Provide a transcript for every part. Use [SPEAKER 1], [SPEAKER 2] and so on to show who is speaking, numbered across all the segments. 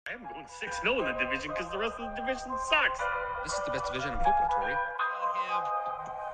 [SPEAKER 1] I am going 6-0 in the division because the rest of the division sucks.
[SPEAKER 2] This is the best division in football, Tori.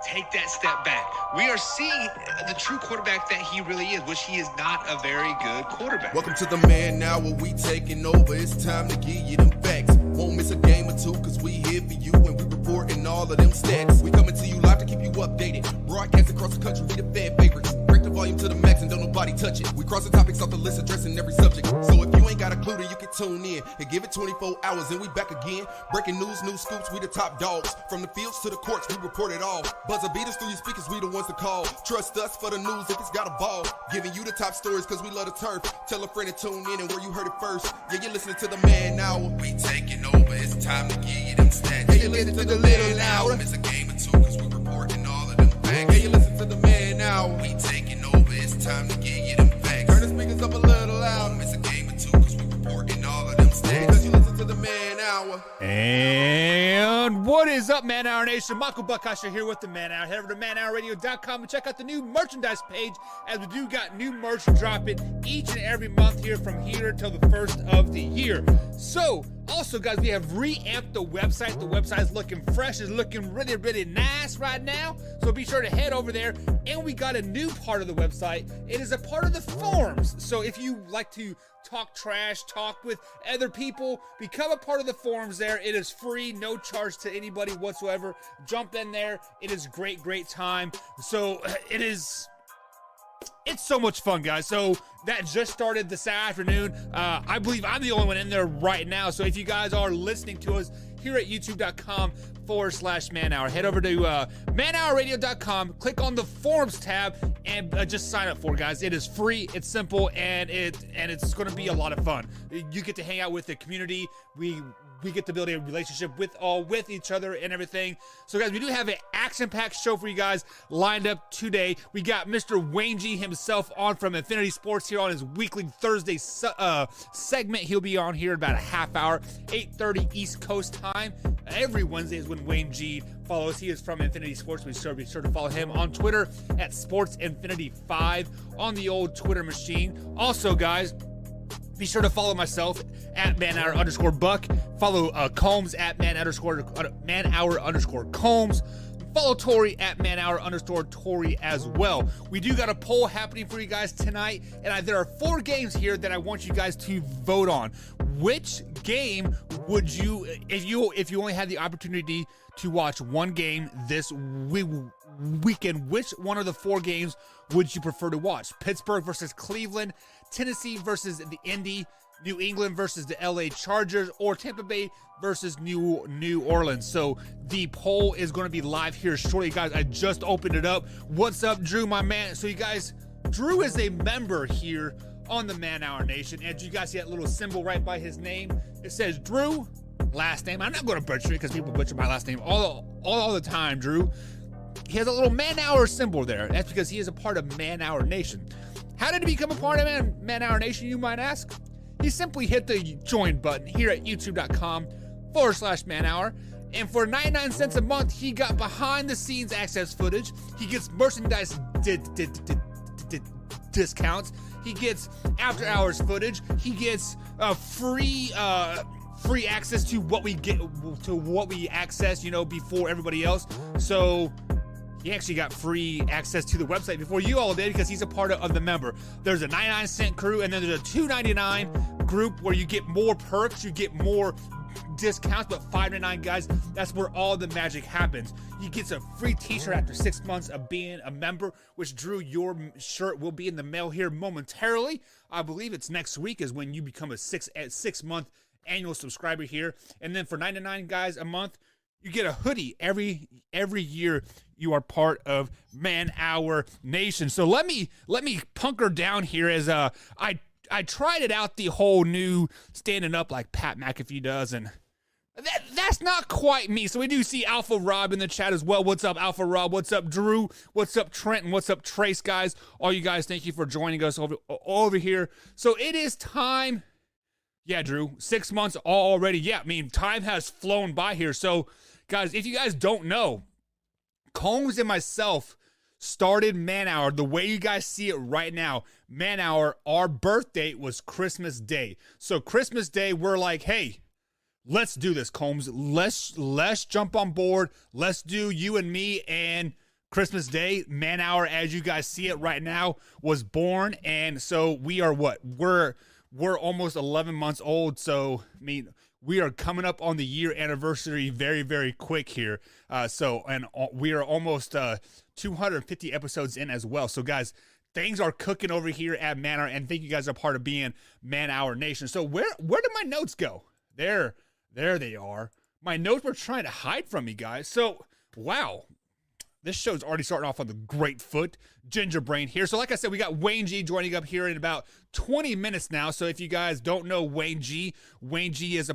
[SPEAKER 2] Take that step back. We are seeing the true quarterback that he really is, which he is not a very good quarterback.
[SPEAKER 3] Welcome to the Man Now, where we taking over. It's time to give you them facts. Won't miss a game or two, cause we here for you and we reporting all of them stats. We coming to you live to keep you updated. Broadcast across the country, we the fan favorites. Break the volume to the max and don't nobody touch it. We cross the topics off the list, addressing every subject. So if you ain't got a clue, then you can tune in and give it 24 hours and we back again. Breaking news, new scoops, we the top dogs. From the fields to the courts, we report it all. Buzzer beaters through your speakers, we the ones to call. Trust us for the news if it's got a ball. Giving you the top stories cause we love the turf. Tell a friend to tune in and where you heard it first. Yeah, you're listening to the Man Now. We taking over, it's time to give you them stats. Hey, you listen to the Little Now. Miss a game or two cause we reporting all of them facts. Hey, you listen to the Man Now. We taking over, it's time to give you them facts. Turn the speakers up a little loud. Miss a game or two cause we reporting all of them stats. Cause you listen to the Man Hour.
[SPEAKER 4] And what is up, Man Hour Nation? Michael Buckasher here with the Man Hour. Head over to manhourradio.com and check out the new merchandise page, as we do got new merch dropping each and every month here from here till the first of the year. So, also, guys, we have reamped the website. The website is looking fresh, is looking really, really nice right now. So be sure to head over there. And we got a new part of the website. It is a part of the forums. So if you like to talk trash, talk with other people, become a part of the forums there. It is free, no charge to anybody whatsoever. Jump in there. It is great, great time. So it's so much fun, guys. So that just started this afternoon. I believe I'm the only one in there right now. So if you guys are listening to us here at youtube.com/Man Hour, head over to manhourradio.com, click on the forums tab, and just sign up for it, guys. It is free, it's simple, and it's going to be a lot of fun. You get to hang out with the community. We get to build a relationship with each other and everything. So, guys, we do have an action-packed show for you guys lined up today. We got Mr. Wayne G himself on from Infinity Sports here on his weekly Thursday segment. He'll be on here in about a half hour, 8:30 East Coast time. Every Wednesday is when Wayne G follows. He is from Infinity Sports. Be sure to follow him on Twitter at SportsInfinity5 on the old Twitter machine. Also, guys, be sure to follow myself at manhour_Buck. Follow Combs at manhour_Combs. Follow Tori at manhour_Tori as well. We do got a poll happening for you guys tonight, and there are 4 games here that I want you guys to vote on. Which game would you, if you only had the opportunity to watch one game this weekend, which one of the 4 games would you prefer to watch? Pittsburgh versus Cleveland, Tennessee versus the Indy, New England versus the LA Chargers, or Tampa Bay versus New Orleans. So the poll is going to be live here shortly, guys. I just opened it up. What's up, Drew, my man? So you guys, Drew is a member here on the Man Hour Nation, and you guys see that little symbol right by his name. It says Drew, last name. I'm not going to butcher it because people butcher my last name all the time, Drew. He has a little Man Hour symbol there. That's because he is a part of Man Hour Nation. How did he become a part of Man Hour Nation, you might ask? He simply hit the join button here at youtube.com/Man Hour. And for 99 cents a month, he got behind the scenes access footage. He gets merchandise discounts. He gets after hours footage. He gets free access to what we access, before everybody else. So he actually got free access to the website before you all did, because he's a part of the member. There's a 99-cent crew, and then there's a $2.99 group where you get more perks, you get more discounts, but $5.99, guys, that's where all the magic happens. You get a free t-shirt after 6 months of being a member, which, Drew, your shirt will be in the mail here momentarily. I believe it's next week is when you become a 6-month annual subscriber here. And then for $99, guys, a month, you get a hoodie every year you are part of Man Hour Nation. So let me punker down here as I tried it out, the whole new standing up like Pat McAfee does, and that's not quite me. So we do see Alpha Rob in the chat as well. What's up, Alpha Rob? What's up, Drew? What's up, Trent? And what's up, Trace, guys? All you guys, thank you for joining us over here. So it is time. Yeah, Drew, 6 months already. Yeah, I mean, time has flown by here. So, guys, if you guys don't know, Combs and myself started Man Hour the way you guys see it right now. Man Hour, our birth date was Christmas Day. So Christmas Day, we're like, hey, let's do this, Combs. Let's jump on board. Let's do you and me. And Christmas Day, Man Hour, as you guys see it right now, was born. And so we are what? We're almost 11 months old. So, I mean, we are coming up on the year anniversary very, very quick here. We are almost 250 episodes in as well. So, guys, things are cooking over here at Man Hour, and thank you guys are part of being Man Hour Nation. So, where did my notes go? There they are. My notes were trying to hide from me, guys. So, wow. This show's already starting off on the great foot. Ginger Brain here. So like I said, we got Wayne G joining up here in about 20 minutes now. So if you guys don't know Wayne G is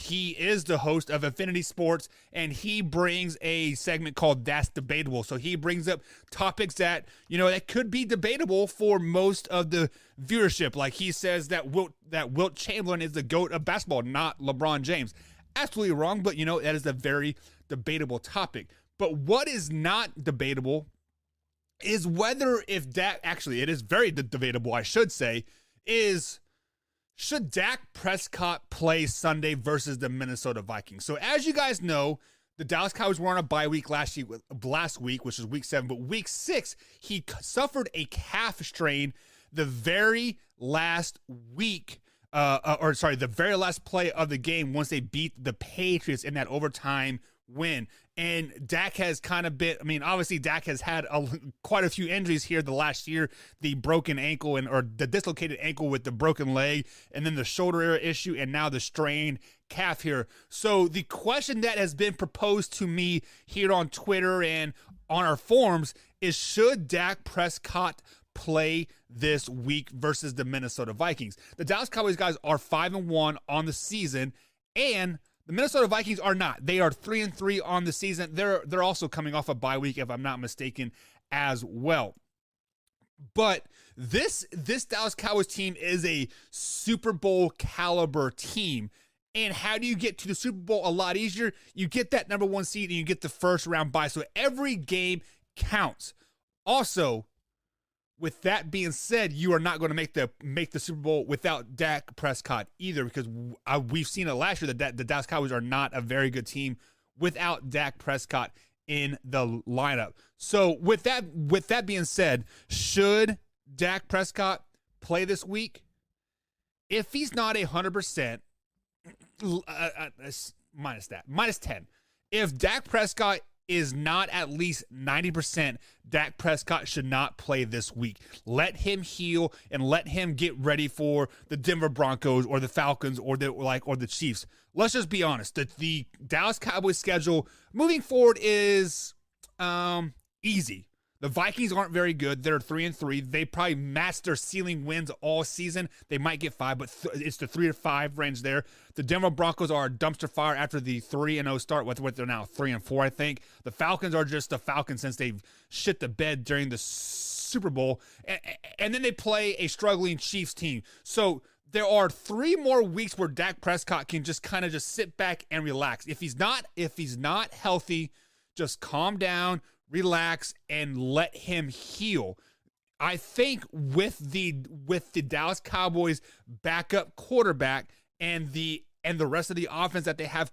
[SPEAKER 4] he is the host of Affinity Sports, and he brings a segment called That's Debatable. So he brings up topics that, that could be debatable for most of the viewership. Like he says that Wilt Chamberlain is the GOAT of basketball, not LeBron James. Absolutely wrong, but that is a very debatable topic. But what is not debatable is whether it is very debatable, I should say, should Dak Prescott play Sunday versus the Minnesota Vikings? So as you guys know, the Dallas Cowboys were on a bye week last week, which was week 7, but week 6, he suffered a calf strain the very last week. The very last play of the game once they beat the Patriots in that overtime win. And Dak has obviously Dak has had quite a few injuries here the last year, the broken ankle or the dislocated ankle with the broken leg, and then the shoulder issue, and now the strained calf here. So the question that has been proposed to me here on Twitter and on our forums is, should Dak Prescott play this week versus the Minnesota Vikings? The Dallas Cowboys guys are 5-1 on the season, and the Minnesota Vikings are not. They are 3-3 on the season. They're also coming off a bye week, if I'm not mistaken, as well. But this Dallas Cowboys team is a Super Bowl caliber team. And how do you get to the Super Bowl? A lot easier. You get that number 1 seed and you get the first round bye. So every game counts. Also, with that being said, you are not going to make the Super Bowl without Dak Prescott either, because we've seen it last year that the Dallas Cowboys are not a very good team without Dak Prescott in the lineup. So with that being said, should Dak Prescott play this week? If he's not 100%, minus 10. If Dak Prescott is not at least 90%, Dak Prescott should not play this week. Let him heal and let him get ready for the Denver Broncos or the Falcons or the Chiefs. Let's just be honest. The Dallas Cowboys schedule moving forward is easy. The Vikings aren't very good. They're 3-3. They probably match their ceiling wins all season. They might get 5, but it's the 3 to 5 range there. The Denver Broncos are a dumpster fire after the 3-0 start. What they're now 3-4, I think. The Falcons are just the Falcons since they've shit the bed during the Super Bowl, and then they play a struggling Chiefs team. So there are 3 more weeks where Dak Prescott can just kind of sit back and relax. If he's not healthy, just calm down, relax, and let him heal. I think with the Dallas Cowboys backup quarterback and the rest of the offense that they have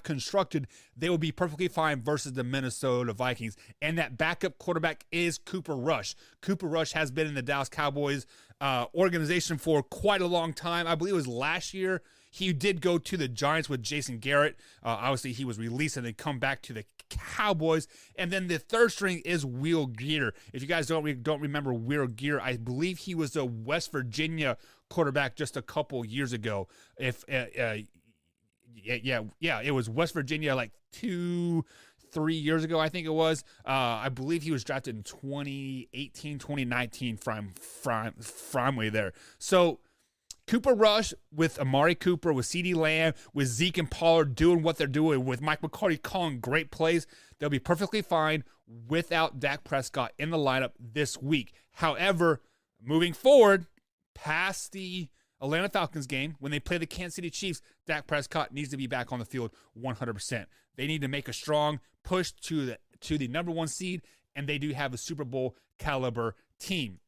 [SPEAKER 4] constructed, they will be perfectly fine versus the Minnesota Vikings. And that backup quarterback is Cooper Rush. Cooper Rush has been in the Dallas Cowboys organization for quite a long time. I believe it was last year. He did go to the Giants with Jason Garrett. Obviously, he was released and then come back to the Cowboys. And then the third string is Will Geer. If you guys don't remember Will Geer, I believe he was a West Virginia quarterback just a couple years ago. It was West Virginia like 2-3 years ago, I think it was. I believe he was drafted in 2018, 2019 from way there. So Cooper Rush with Amari Cooper, with CeeDee Lamb, with Zeke and Pollard doing what they're doing, with Mike McCarthy calling great plays, they'll be perfectly fine without Dak Prescott in the lineup this week. However, moving forward, past the Atlanta Falcons game, when they play the Kansas City Chiefs, Dak Prescott needs to be back on the field 100%. They need to make a strong push to the number 1 seed and they do have a Super Bowl caliber team.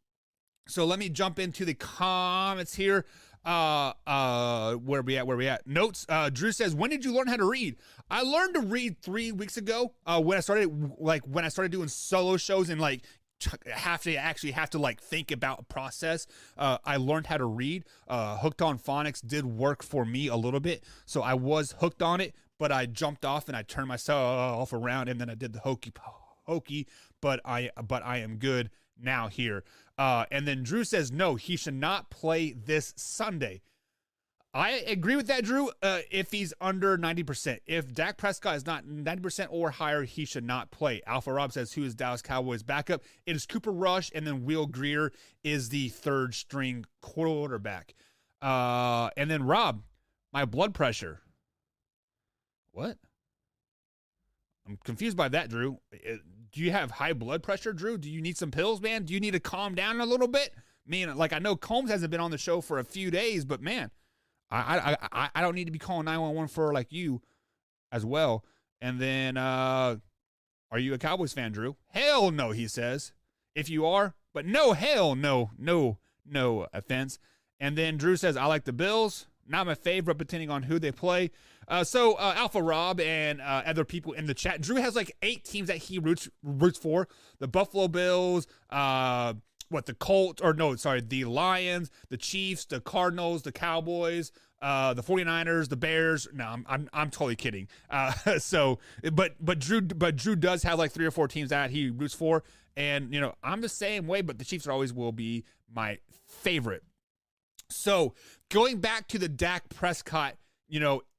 [SPEAKER 4] So let me jump into the comments here. Where we at? Notes. Drew says, when did you learn how to read? I learned to read 3 weeks ago. When I started doing solo shows and like have to like think about a process. I learned how to read. Hooked on Phonics did work for me a little bit, so I was hooked on it, but I jumped off and I turned myself around and then I did the hokey. But I am good now here. And then Drew says, no, he should not play this Sunday. I agree with that, Drew. If he's under 90%, if Dak Prescott is not 90% or higher, he should not play. Alpha Rob says, who is Dallas Cowboys backup? It is Cooper Rush, and then Will Greer is the third string quarterback. And then Rob, my blood pressure. What? I'm confused by that, Drew. Do you have high blood pressure, Drew? Do you need some pills, man? Do you need to calm down a little bit? I know Combs hasn't been on the show for a few days, but man, I don't need to be calling 911 for like you as well. And then, are you a Cowboys fan, Drew? Hell no, he says. If you are, but no, hell no offense. And then Drew says, I like the Bills. Not my favorite, depending on who they play. So Alpha Rob and other people in the chat, Drew has like 8 teams that he roots for. The Buffalo Bills, the Lions, the Chiefs, the Cardinals, the Cowboys, the 49ers, the Bears. No, I'm totally kidding. But Drew does have like 3 or 4 teams that he roots for, and I'm the same way. But the Chiefs always will be my favorite. So going back to the Dak Prescott,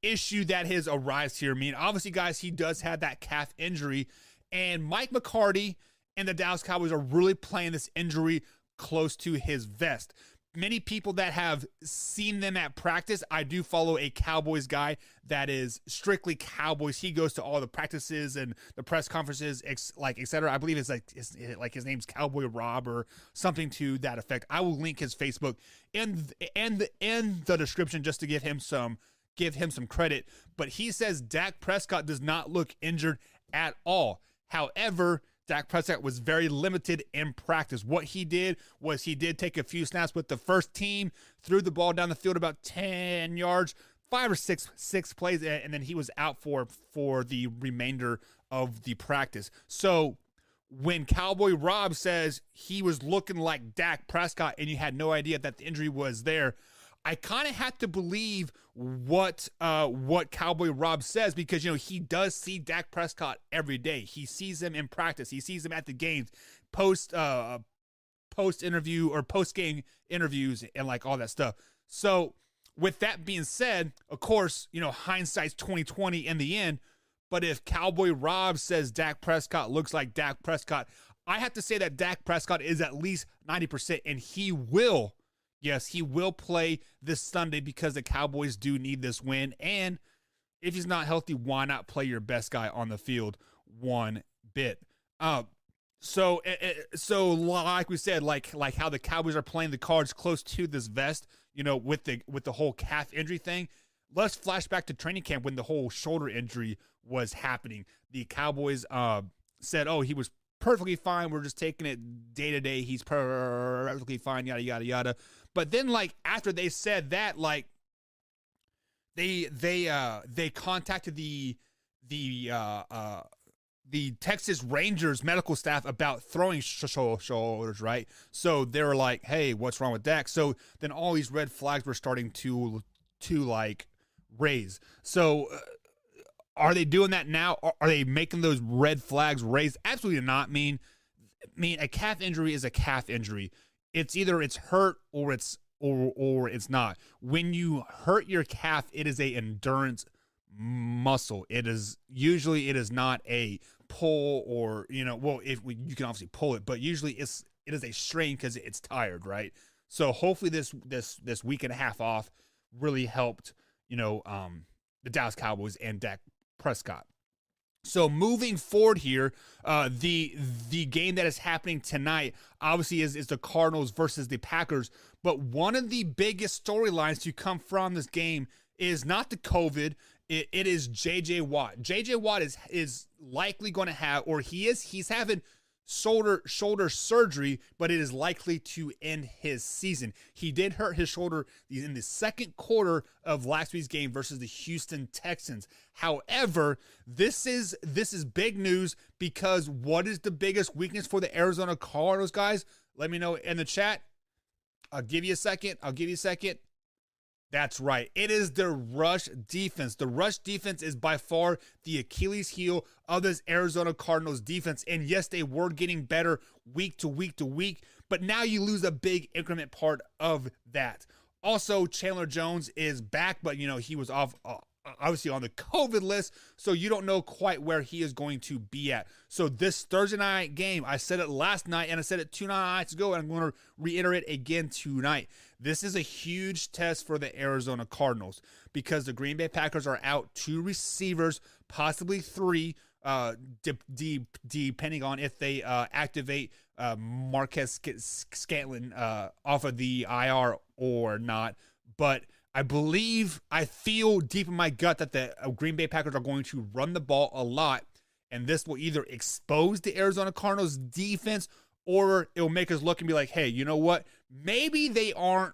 [SPEAKER 4] issue that has arisen here. I mean, obviously, guys, he does have that calf injury, and Mike McCarty and the Dallas Cowboys are really playing this injury close to his vest. Many people that have seen them at practice, I do follow a Cowboys guy that is strictly Cowboys. He goes to all the practices and the press conferences, etc. I believe it's like his name's Cowboy Rob or something to that effect. I will link his Facebook in the description just to give him some credit. But he says Dak Prescott does not look injured at all. However, Dak Prescott was very limited in practice. What he did was he did take a few snaps with the first team, threw the ball down the field about 10 yards, 5 or 6 plays, and then he was out for the remainder of the practice. So when Cowboy Rob says he was looking like Dak Prescott and you had no idea that the injury was there, I kind of have to believe what Cowboy Rob says, because he does see Dak Prescott every day. He sees him in practice. He sees him at the games, post interview or post game interviews and like all that stuff. So with that being said, of course, hindsight's 20/20 in the end. But if Cowboy Rob says Dak Prescott looks like Dak Prescott, I have to say that Dak Prescott is at least 90%, and he will. Yes, he will play this Sunday because the Cowboys do need this win. And if he's not healthy, why not play your best guy on the field one bit? So like we said, like how the Cowboys are playing the cards close to this vest, with the whole calf injury thing. Let's flash back to training camp when the whole shoulder injury was happening. The Cowboys said, "Oh, he was perfectly fine. We're just taking it day to day. He's perfectly fine. Yada yada yada." But then, like after they said that, like they contacted the Texas Rangers medical staff about throwing shoulders, right? So they were like, "Hey, what's wrong with Dak?" So then all these red flags were starting to like raise. So are they doing that now? Are they making those red flags raise? Absolutely not. I mean, a calf injury is a calf injury. It's either it's hurt or it's not. When you hurt your calf, it is a endurance muscle. It is not a pull or you can obviously pull it, but usually it is a strain because it's tired, right? So hopefully this week and a half off really helped the Dallas Cowboys and Dak Prescott. So moving forward here, the game that is happening tonight obviously is the Cardinals versus the Packers. But one of the biggest storylines to come from this game is not the COVID. It is J.J. Watt. J.J. Watt is likely going to have, or he's having shoulder surgery, but it is likely to end his season. He did hurt his shoulder in the second quarter of last week's game versus the Houston Texans. However, this is big news, because what is the biggest weakness for the Arizona Cardinals, guys? Let me know in the chat. I'll give you a second. That's right. It is the rush defense. The rush defense is by far the Achilles heel of this Arizona Cardinals defense. And yes, they were getting better week to week, but now you lose a big increment part of that. Also, Chandler Jones is back, but he was off obviously on the COVID list, so you don't know quite where he is going to be at. So this Thursday night game, I said it last night and I said it 2 nights ago, and I'm going to reiterate again tonight. This is a huge test for the Arizona Cardinals, because the Green Bay Packers are out 2 receivers, possibly 3, depending on if they activate Marquez Scantlin off of the IR or not. But I feel deep in my gut that the Green Bay Packers are going to run the ball a lot, and this will either expose the Arizona Cardinals defense, or it will make us look and be like, hey, you know what? Maybe they aren't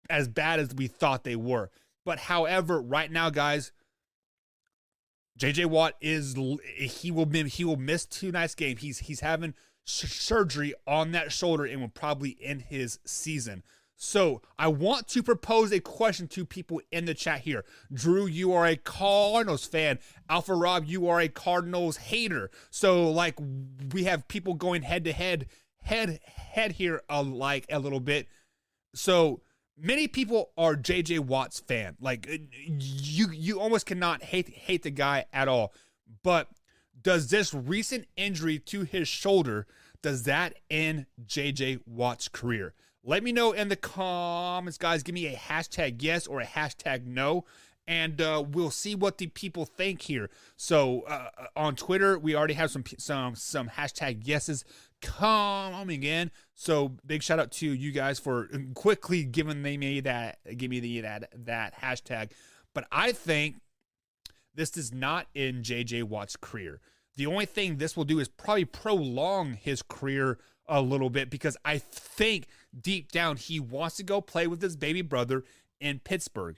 [SPEAKER 4] as bad as we thought they were. But however, right now, guys, JJ Watt he will miss tonight's game. He's having surgery on that shoulder and will probably end his season. So I want to propose a question to people in the chat here. Drew, you are a Cardinals fan. Alpha Rob, you are a Cardinals hater. So like we have people going head to head here like a little bit. So many people are JJ Watt's fan. Like you almost cannot hate the guy at all. But does this recent injury to his shoulder, does that end JJ Watt's career? Let me know in the comments, guys. Give me a hashtag yes or a hashtag no, and we'll see what the people think here. So on Twitter, we already have some hashtag yeses coming in. So big shout out to you guys for quickly giving me that hashtag. But I think this does not end JJ Watt's career. The only thing this will do is probably prolong his career a little bit, because I think deep down he wants to go play with his baby brother in Pittsburgh.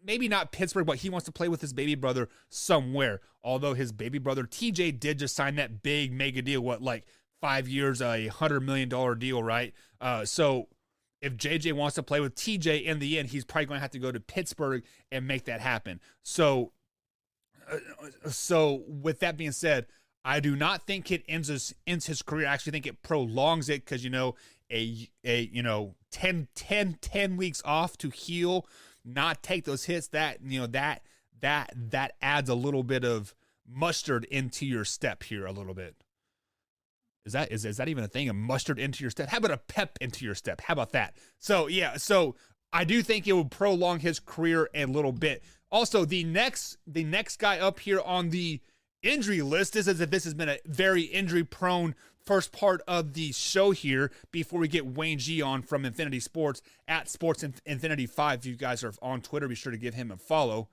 [SPEAKER 4] Maybe not Pittsburgh, but he wants to play with his baby brother somewhere. Although his baby brother TJ did just sign that big mega deal, like 5 years, $100 million deal, right? So if JJ wants to play with TJ in the end, he's probably going to have to go to Pittsburgh and make that happen. So with that being said, I do not think it ends his career. I actually think it prolongs it, because 10 weeks off to heal, not take those hits, that adds a little bit of mustard into your step here a little bit. Is that even a thing? A mustard into your step? How about a pep into your step? How about that? So yeah, so I do think it will prolong his career a little bit. Also, the next guy up here on the injury list, this has been a very injury-prone first part of the show here before we get Wayne G on from Infinity Sports at Sports Infinity 5. If you guys are on Twitter, be sure to give him a follow.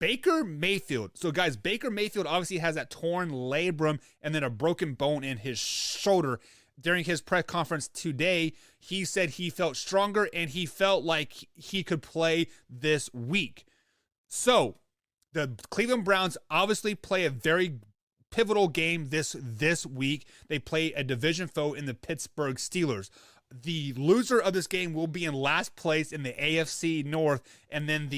[SPEAKER 4] Baker Mayfield. So, guys, Baker Mayfield obviously has that torn labrum and then a broken bone in his shoulder. During his press conference today, he said he felt stronger and he felt like he could play this week. So, the Cleveland Browns obviously play a very pivotal game this week. They play a division foe in the Pittsburgh Steelers. The loser of this game will be in last place in the AFC North, and then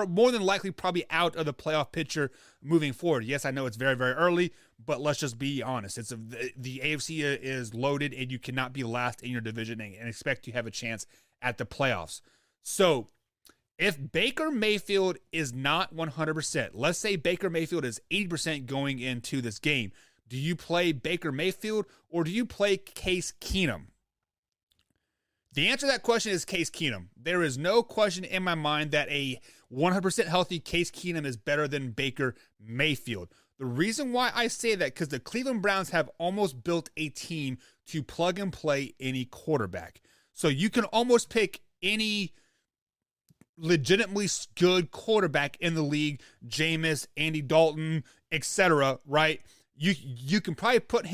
[SPEAKER 4] more than likely probably out of the playoff picture moving forward. Yes, I know it's very, very early, but let's just be honest. The AFC is loaded, and you cannot be last in your division and expect to have a chance at the playoffs. So, if Baker Mayfield is not 100%, let's say Baker Mayfield is 80% going into this game, do you play Baker Mayfield or do you play Case Keenum? The answer to that question is Case Keenum. There is no question in my mind that a 100% healthy Case Keenum is better than Baker Mayfield. The reason why I say that, because the Cleveland Browns have almost built a team to plug and play any quarterback. So you can almost pick any legitimately good quarterback in the league, Jameis, Andy Dalton, etc., right? you can probably put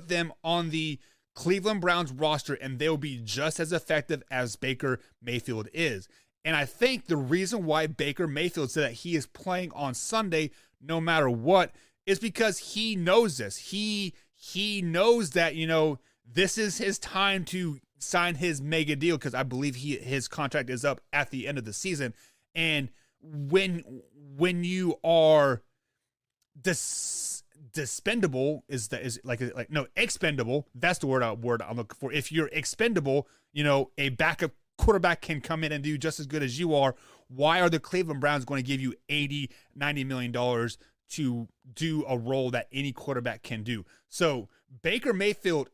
[SPEAKER 4] them on the Cleveland Browns roster, and they'll be just as effective as Baker Mayfield is. And I think the reason why Baker Mayfield said that he is playing on Sunday no matter what is because he knows this. He knows that, this is his time to sign his mega deal, because I believe his contract is up at the end of the season. And when you are expendable, that's the word I'm looking for. If you're expendable, a backup quarterback can come in and do just as good as you are. Why are the Cleveland Browns going to give you $80-90 million to do a role that any quarterback can do? So Baker Mayfield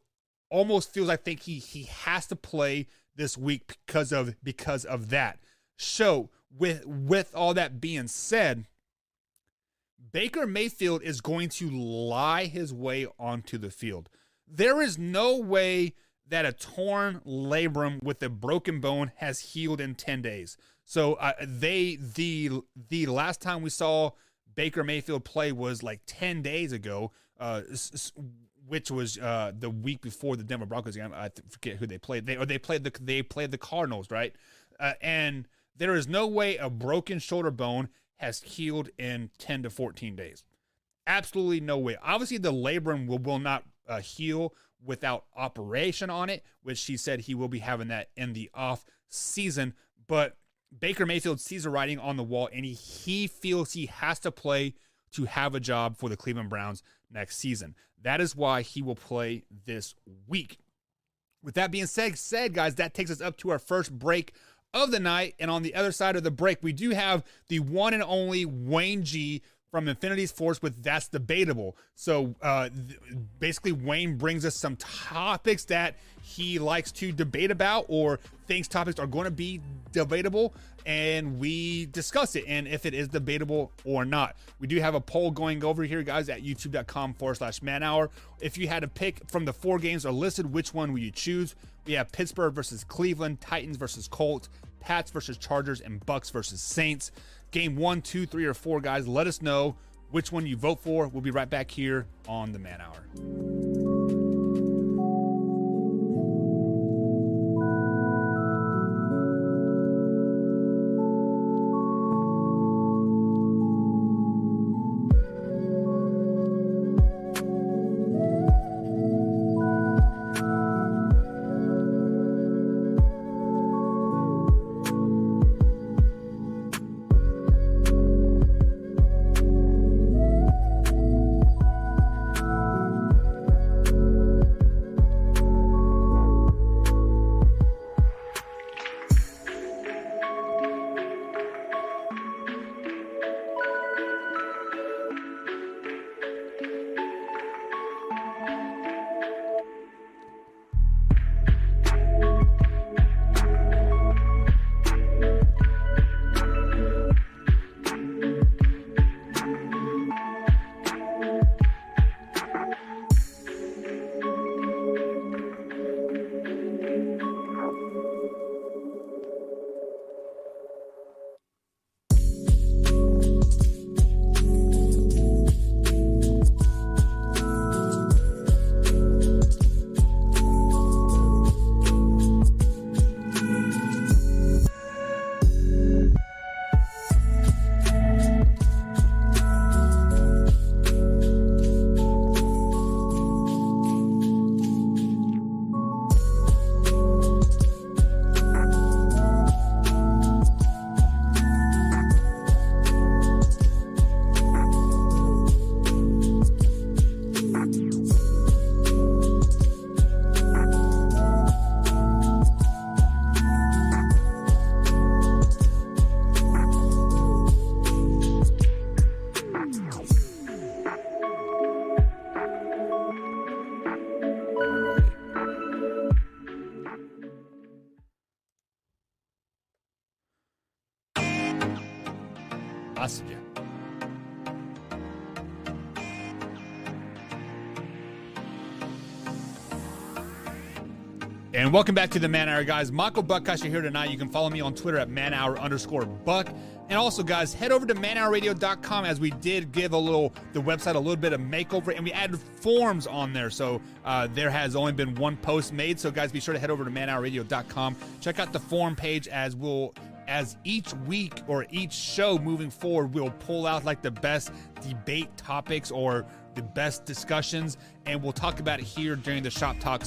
[SPEAKER 4] almost feels, I think he has to play this week because of that. So with all that being said, Baker Mayfield is going to lie his way onto the field. There is no way that a torn labrum with a broken bone has healed in 10 days. So the last time we saw Baker Mayfield play was like 10 days ago, which was the week before the Denver Broncos game. I forget who they played. They played the Cardinals, right? And there is no way a broken shoulder bone has healed in 10 to 14 days. Absolutely no way. Obviously, the labrum will not heal without operation on it, which he said he will be having that in the off season. But Baker Mayfield sees the writing on the wall, and he feels he has to play to have a job for the Cleveland Browns next season. That is why he will play this week. With that being said, guys, that takes us up to our first break of the night. And on the other side of the break, we do have the one and only Wayne G from Infinity's Force with That's Debatable. So basically, Wayne brings us some topics that he likes to debate about, or thinks topics are going to be debatable, and we discuss it and if it is debatable or not. We do have a poll going over here, guys, at youtube.com/manhour. If you had to pick from the 4 games are listed, which one will you choose? We have Pittsburgh versus Cleveland, Titans versus Colts, Pats versus Chargers, and Bucks versus Saints. Game 1, 2, 3, or 4, guys. Let us know which one you vote for. We'll be right back here on the Man Hour. Awesome, yeah. And welcome back to the Man Hour, guys. Michael Buckcasher here tonight. You can follow me on Twitter at manhour_buck. And also, guys, head over to manhourradio.com, as we did give the website a little bit of makeover, and we added forms on there. So there has only been one post made. So, guys, be sure to head over to manhourradio.com. Check out the form page, as each week or each show moving forward, we'll pull out like the best debate topics or the best discussions, and we'll talk about it here during the Shop Talk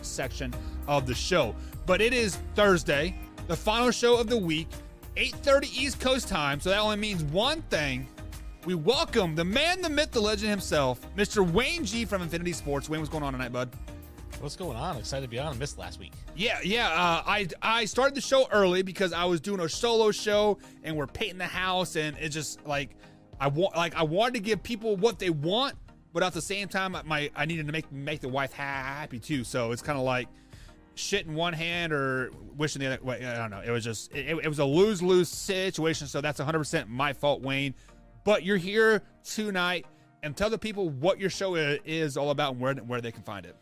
[SPEAKER 4] section of the show. But it is Thursday, the final show of the week, 8:30 East Coast time, so that only means one thing. We welcome the man, the myth, the legend himself, Mr. Wayne G from Infinity Sports. Wayne, what's going on tonight, bud?
[SPEAKER 5] What's going on? Excited to be on. I missed last week.
[SPEAKER 4] Yeah. I started the show early because I was doing a solo show, and we're painting the house, and it's just like I wanted to give people what they want, but at the same time, I needed to make the wife happy too. So it's kind of like shit in one hand or wishing the other. Well, I don't know. It was just it was a lose-lose situation. So that's 100% my fault, Wayne. But you're here tonight, and tell the people what your show is all about and where they can find it.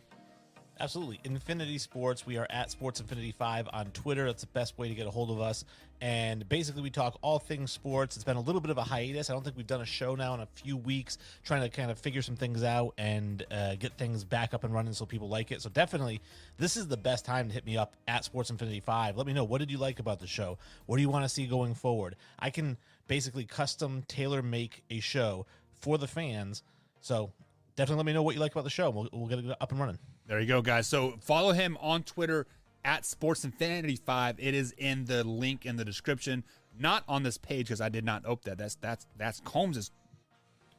[SPEAKER 5] Absolutely. Infinity Sports. We are at Sports Infinity 5 on Twitter. That's the best way to get a hold of us. And basically, we talk all things sports. It's been a little bit of a hiatus. I don't think we've done a show now in a few weeks, trying to kind of figure some things out and get things back up and running so people like it. So definitely, this is the best time to hit me up at Sports Infinity 5. Let me know, what did you like about the show? What do you want to see going forward? I can basically custom tailor make a show for the fans. So definitely let me know what you like about the show. We'll get it up and running.
[SPEAKER 4] There you go, guys. So follow him on Twitter at SportsInfinity5. It is in the link in the description, not on this page because I did not open that. That's Combs'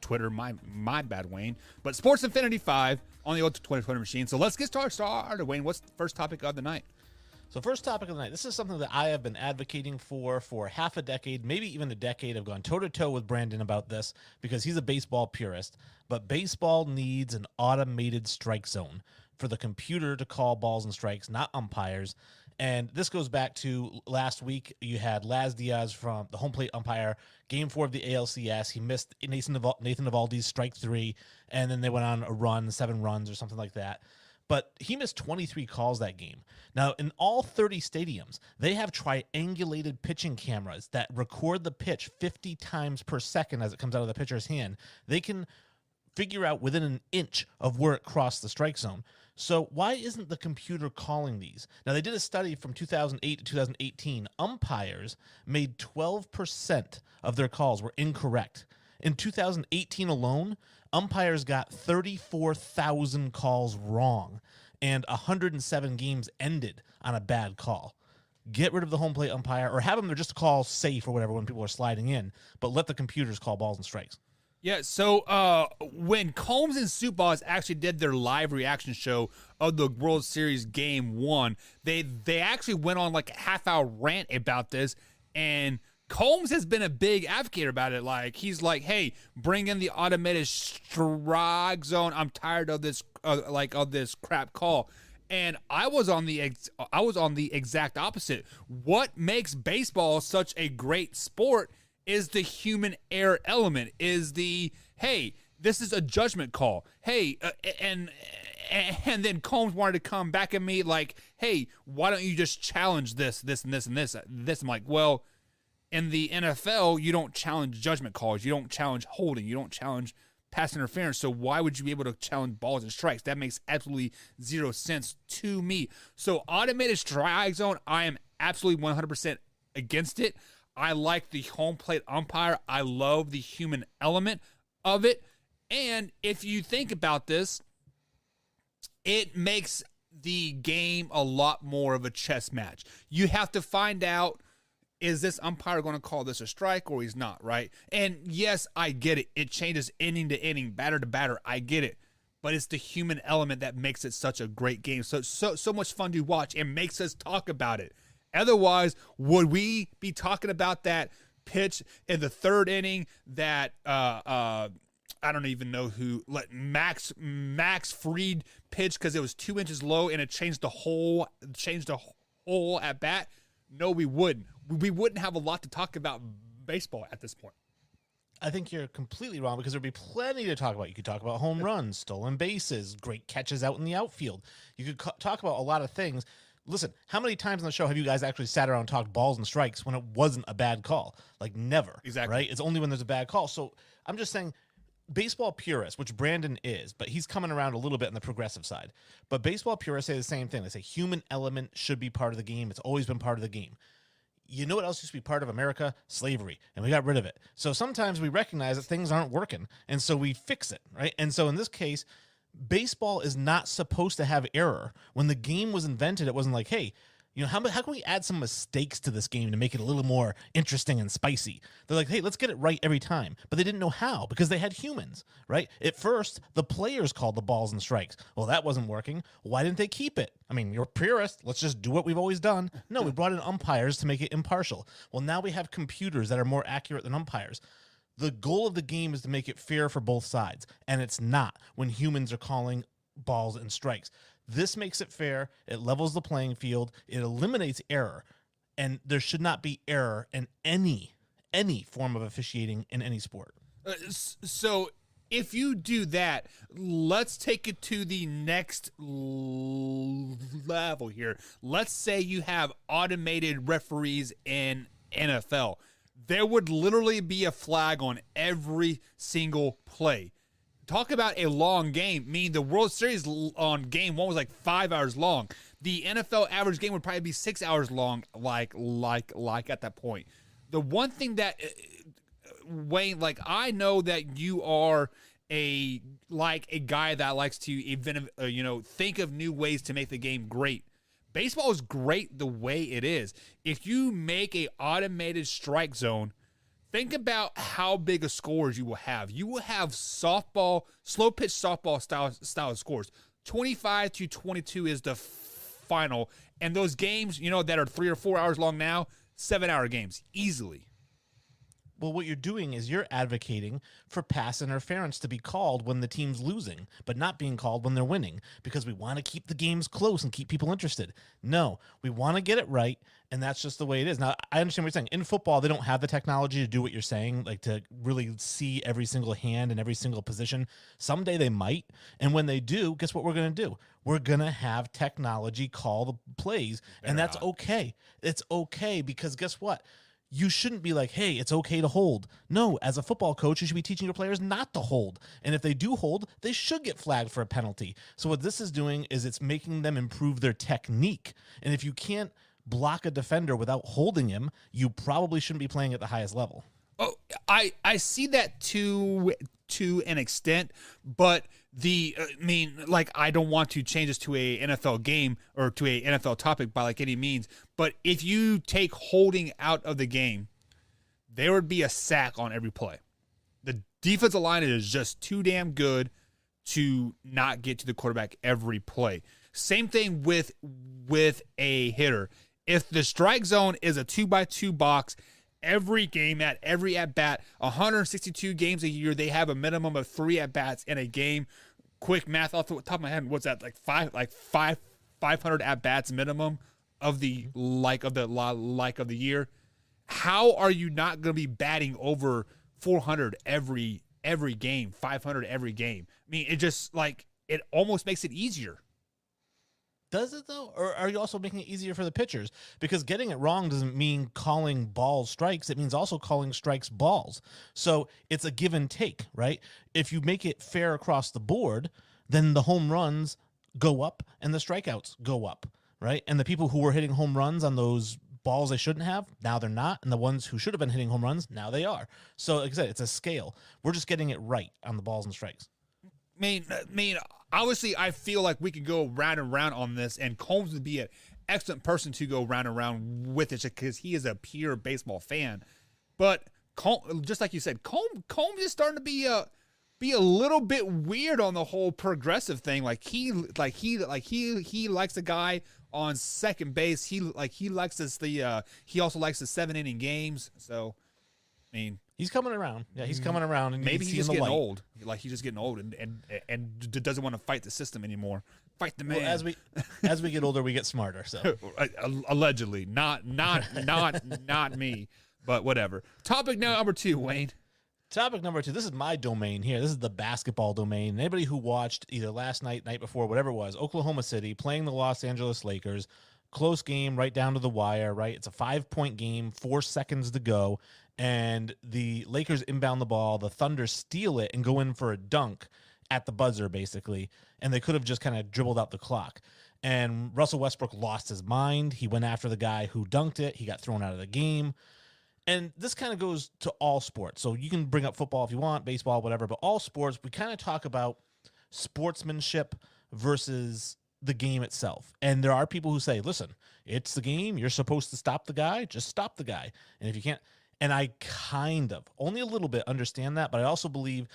[SPEAKER 4] Twitter. My bad, Wayne. But SportsInfinity5 on the old Twitter machine. So let's get started, Wayne. What's the first topic of the night?
[SPEAKER 5] So first topic of the night, this is something that I have been advocating for half a decade, maybe even a decade. I've gone toe-to-toe with Brandon about this because he's a baseball purist. But baseball needs an automated strike zone for the computer to call balls and strikes, not umpires. And this goes back to last week. You had Laz Diaz from the home plate umpire, Game 4 of the ALCS. He missed Nathan Eovaldi's strike 3, and then they went on a run, 7 runs or something like that. But he missed 23 calls that game. Now, in all 30 stadiums, they have triangulated pitching cameras that record the pitch 50 times per second as it comes out of the pitcher's hand. They can figure out within an inch of where it crossed the strike zone. So why isn't the computer calling these? Now, they did a study from 2008 to 2018. Umpires made 12% of their calls were incorrect. In 2018 alone, umpires got 34,000 calls wrong, and 107 games ended on a bad call. Get rid of the home plate umpire, or have them there just to call safe or whatever when people are sliding in, but let the computers call balls and strikes.
[SPEAKER 4] Yeah, so when Combs and Soup Boss actually did their live reaction show of the World Series Game 1, they actually went on like a half-hour rant about this, and Combs has been a big advocate about it. Like, he's like, hey, bring in the automated strike zone. I'm tired of this of this crap call. And I was on the exact opposite. What makes baseball such a great sport is the human error element, is the, hey, this is a judgment call. Hey, and then Combs wanted to come back at me like, hey, why don't you just challenge this, and this, and this? I'm like, well, in the NFL, you don't challenge judgment calls. You don't challenge holding. You don't challenge pass interference. So why would you be able to challenge balls and strikes? That makes absolutely zero sense to me. So automated strike zone, I am absolutely 100% against it. I like the home plate umpire. I love the human element of it. And if you think about this, it makes the game a lot more of a chess match. You have to find out, is this umpire going to call this a strike or he's not, right? And yes, I get it. It changes inning to inning, batter to batter. I get it. But it's the human element that makes it such a great game. So much fun to watch. It makes us talk about it. Otherwise, would we be talking about that pitch in the third inning that I don't even know who let Max Fried pitch because it was 2 inches low and it changed the whole at bat? No, we wouldn't. We wouldn't have a lot to talk about baseball at this point.
[SPEAKER 5] I think you're completely wrong because there'd be plenty to talk about. You could talk about home runs, stolen bases, great catches out in the outfield. You could talk about a lot of things. Listen, how many times on the show have you guys actually sat around and talked balls and strikes when it wasn't a bad call? Like never.
[SPEAKER 4] Exactly.
[SPEAKER 5] Right? It's only when there's a bad call. So I'm just saying baseball purists, which Brandon is, but he's coming around a little bit on the progressive side. But baseball purists say the same thing. They say human element should be part of the game. It's always been part of the game. You know what else used to be part of America? Slavery. And we got rid of it. So sometimes we recognize that things aren't working. And so we fix it, right? And so in this case, baseball is not supposed to have error. When the game was invented, it wasn't like, hey, you know, how can we add some mistakes to this game to make it a little more interesting and spicy? They're like, hey, let's get it right every time. But they didn't know how because they had humans, right? At first, the players called the balls and strikes. Well, that wasn't working. Why didn't they keep it? I mean, you're a purist. Let's just do what we've always done. No, we brought in umpires to make it impartial. Well, now we have computers that are more accurate than umpires. The goal of the game is to make it fair for both sides, and it's not when humans are calling balls and strikes. This makes it fair. It levels the playing field. It eliminates error, and there should not be error in any form of officiating in any sport.
[SPEAKER 4] So if you do that, let's take it to the next level here. Let's say you have automated referees in NFL. There would literally be a flag on every single play. Talk about a long game. I mean, the World Series on game one was like 5 hours long. The NFL average game would probably be 6 hours long, like at that point. The one thing that, Wayne, like I know that you are a guy that likes to think of new ways to make the game great. Baseball is great the way it is. If you make a automated strike zone, think about how big of scores you will have. You will have slow pitch softball style scores. 25 to 22 is the final. And those games, that are 3 or 4 hours long now, 7-hour games, easily.
[SPEAKER 5] Well, what you're doing is you're advocating for pass interference to be called when the team's losing, but not being called when they're winning, because we want to keep the games close and keep people interested. No, we want to get it right, and that's just the way it is. Now, I understand what you're saying. In football, they don't have the technology to do what you're saying, like to really see every single hand and every single position. Someday they might, and when they do, guess what we're going to do? We're going to have technology call the plays, and that's okay. It's okay, because guess what? You shouldn't be like, hey, it's okay to hold. No, as a football coach, you should be teaching your players not to hold. And if they do hold, they should get flagged for a penalty. So what this is doing is it's making them improve their technique. And if you can't block a defender without holding him, you probably shouldn't be playing at the highest level.
[SPEAKER 4] Oh, I see that to an extent, but I don't want to change this to a NFL game or to a NFL topic by like any means. But if you take holding out of the game, there would be a sack on every play. The defensive line is just too damn good to not get to the quarterback every play. Same thing with a hitter. If the strike zone is a 2x2 box, every game every at-bat, 162 games a year, they have a minimum of 3 at-bats in a game. Quick math off the top of my head, what's that, like 500 at-bats minimum of the of the year? How are you not going to be batting over 400 every game, 500 every game? I mean, it just it almost makes it easier.
[SPEAKER 5] Does it though? Or are you also making it easier for the pitchers? Because getting it wrong doesn't mean calling balls strikes. It means also calling strikes balls. So it's a give and take, right? If you make it fair across the board, then the home runs go up and the strikeouts go up, right? And the people who were hitting home runs on those balls they shouldn't have, now they're not. And the ones who should have been hitting home runs, now they are. So like I said, it's a scale. We're just getting it right on the balls and strikes.
[SPEAKER 4] I mean, obviously, I feel like we could go round and round on this, and Combs would be an excellent person to go round and round with it because he is a pure baseball fan. But just like you said, Combs is starting to be a little bit weird on the whole progressive thing. He likes the guy on second base. He likes this. He also likes the 7-inning games. So, I mean.
[SPEAKER 5] He's coming around. Yeah, he's coming around. And
[SPEAKER 4] maybe he's just getting old. He's just getting old and doesn't want to fight the system anymore. Fight the man.
[SPEAKER 5] Well, as we get older, we get smarter. So
[SPEAKER 4] allegedly, not me, but whatever. Topic number 2, Wayne.
[SPEAKER 5] Topic number 2. This is my domain here. This is the basketball domain. Anybody who watched either last night, night before, whatever it was, Oklahoma City playing the Los Angeles Lakers, close game right down to the wire, right? It's a 5-point game, 4 seconds to go, and the Lakers inbound the ball. The Thunder steal it and go in for a dunk at the buzzer, basically, and they could have just kind of dribbled out the clock. And Russell Westbrook lost his mind. He went after the guy who dunked it. He got thrown out of the game. And this kind of goes to all sports. So you can bring up football if you want, baseball, whatever, but all sports, we kind of talk about sportsmanship versus the game itself. And there are people who say, listen, it's the game. You're supposed to stop the guy. Just stop the guy. And if you can't, and I kind of, only a little bit, understand that, but I also believe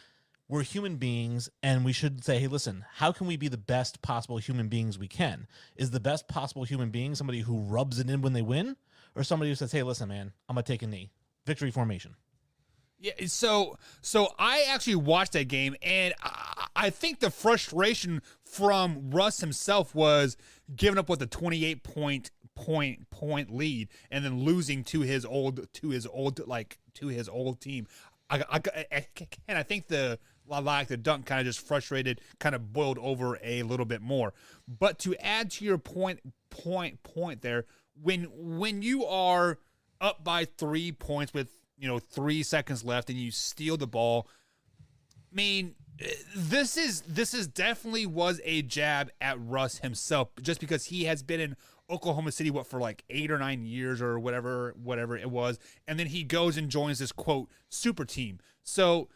[SPEAKER 5] we're human beings and we should say, hey, listen, how can we be the best possible human beings we can? Is the best possible human being somebody who rubs it in when they win? Or somebody who says, hey, listen, man, I'm going to take a knee. Victory formation.
[SPEAKER 4] Yeah, so I actually watched that game, and I think the frustration from Russ himself was giving up with a 28-point lead and then losing to his old team. And I think the dunk kind of just frustrated, kind of boiled over a little bit more. But to add to your point there, when you are up by 3 points with 3 seconds left and you steal the ball, I mean, this is definitely was a jab at Russ himself, just because he has been in Oklahoma City for like 8 or 9 years or whatever it was, and then he goes and joins this quote super team. So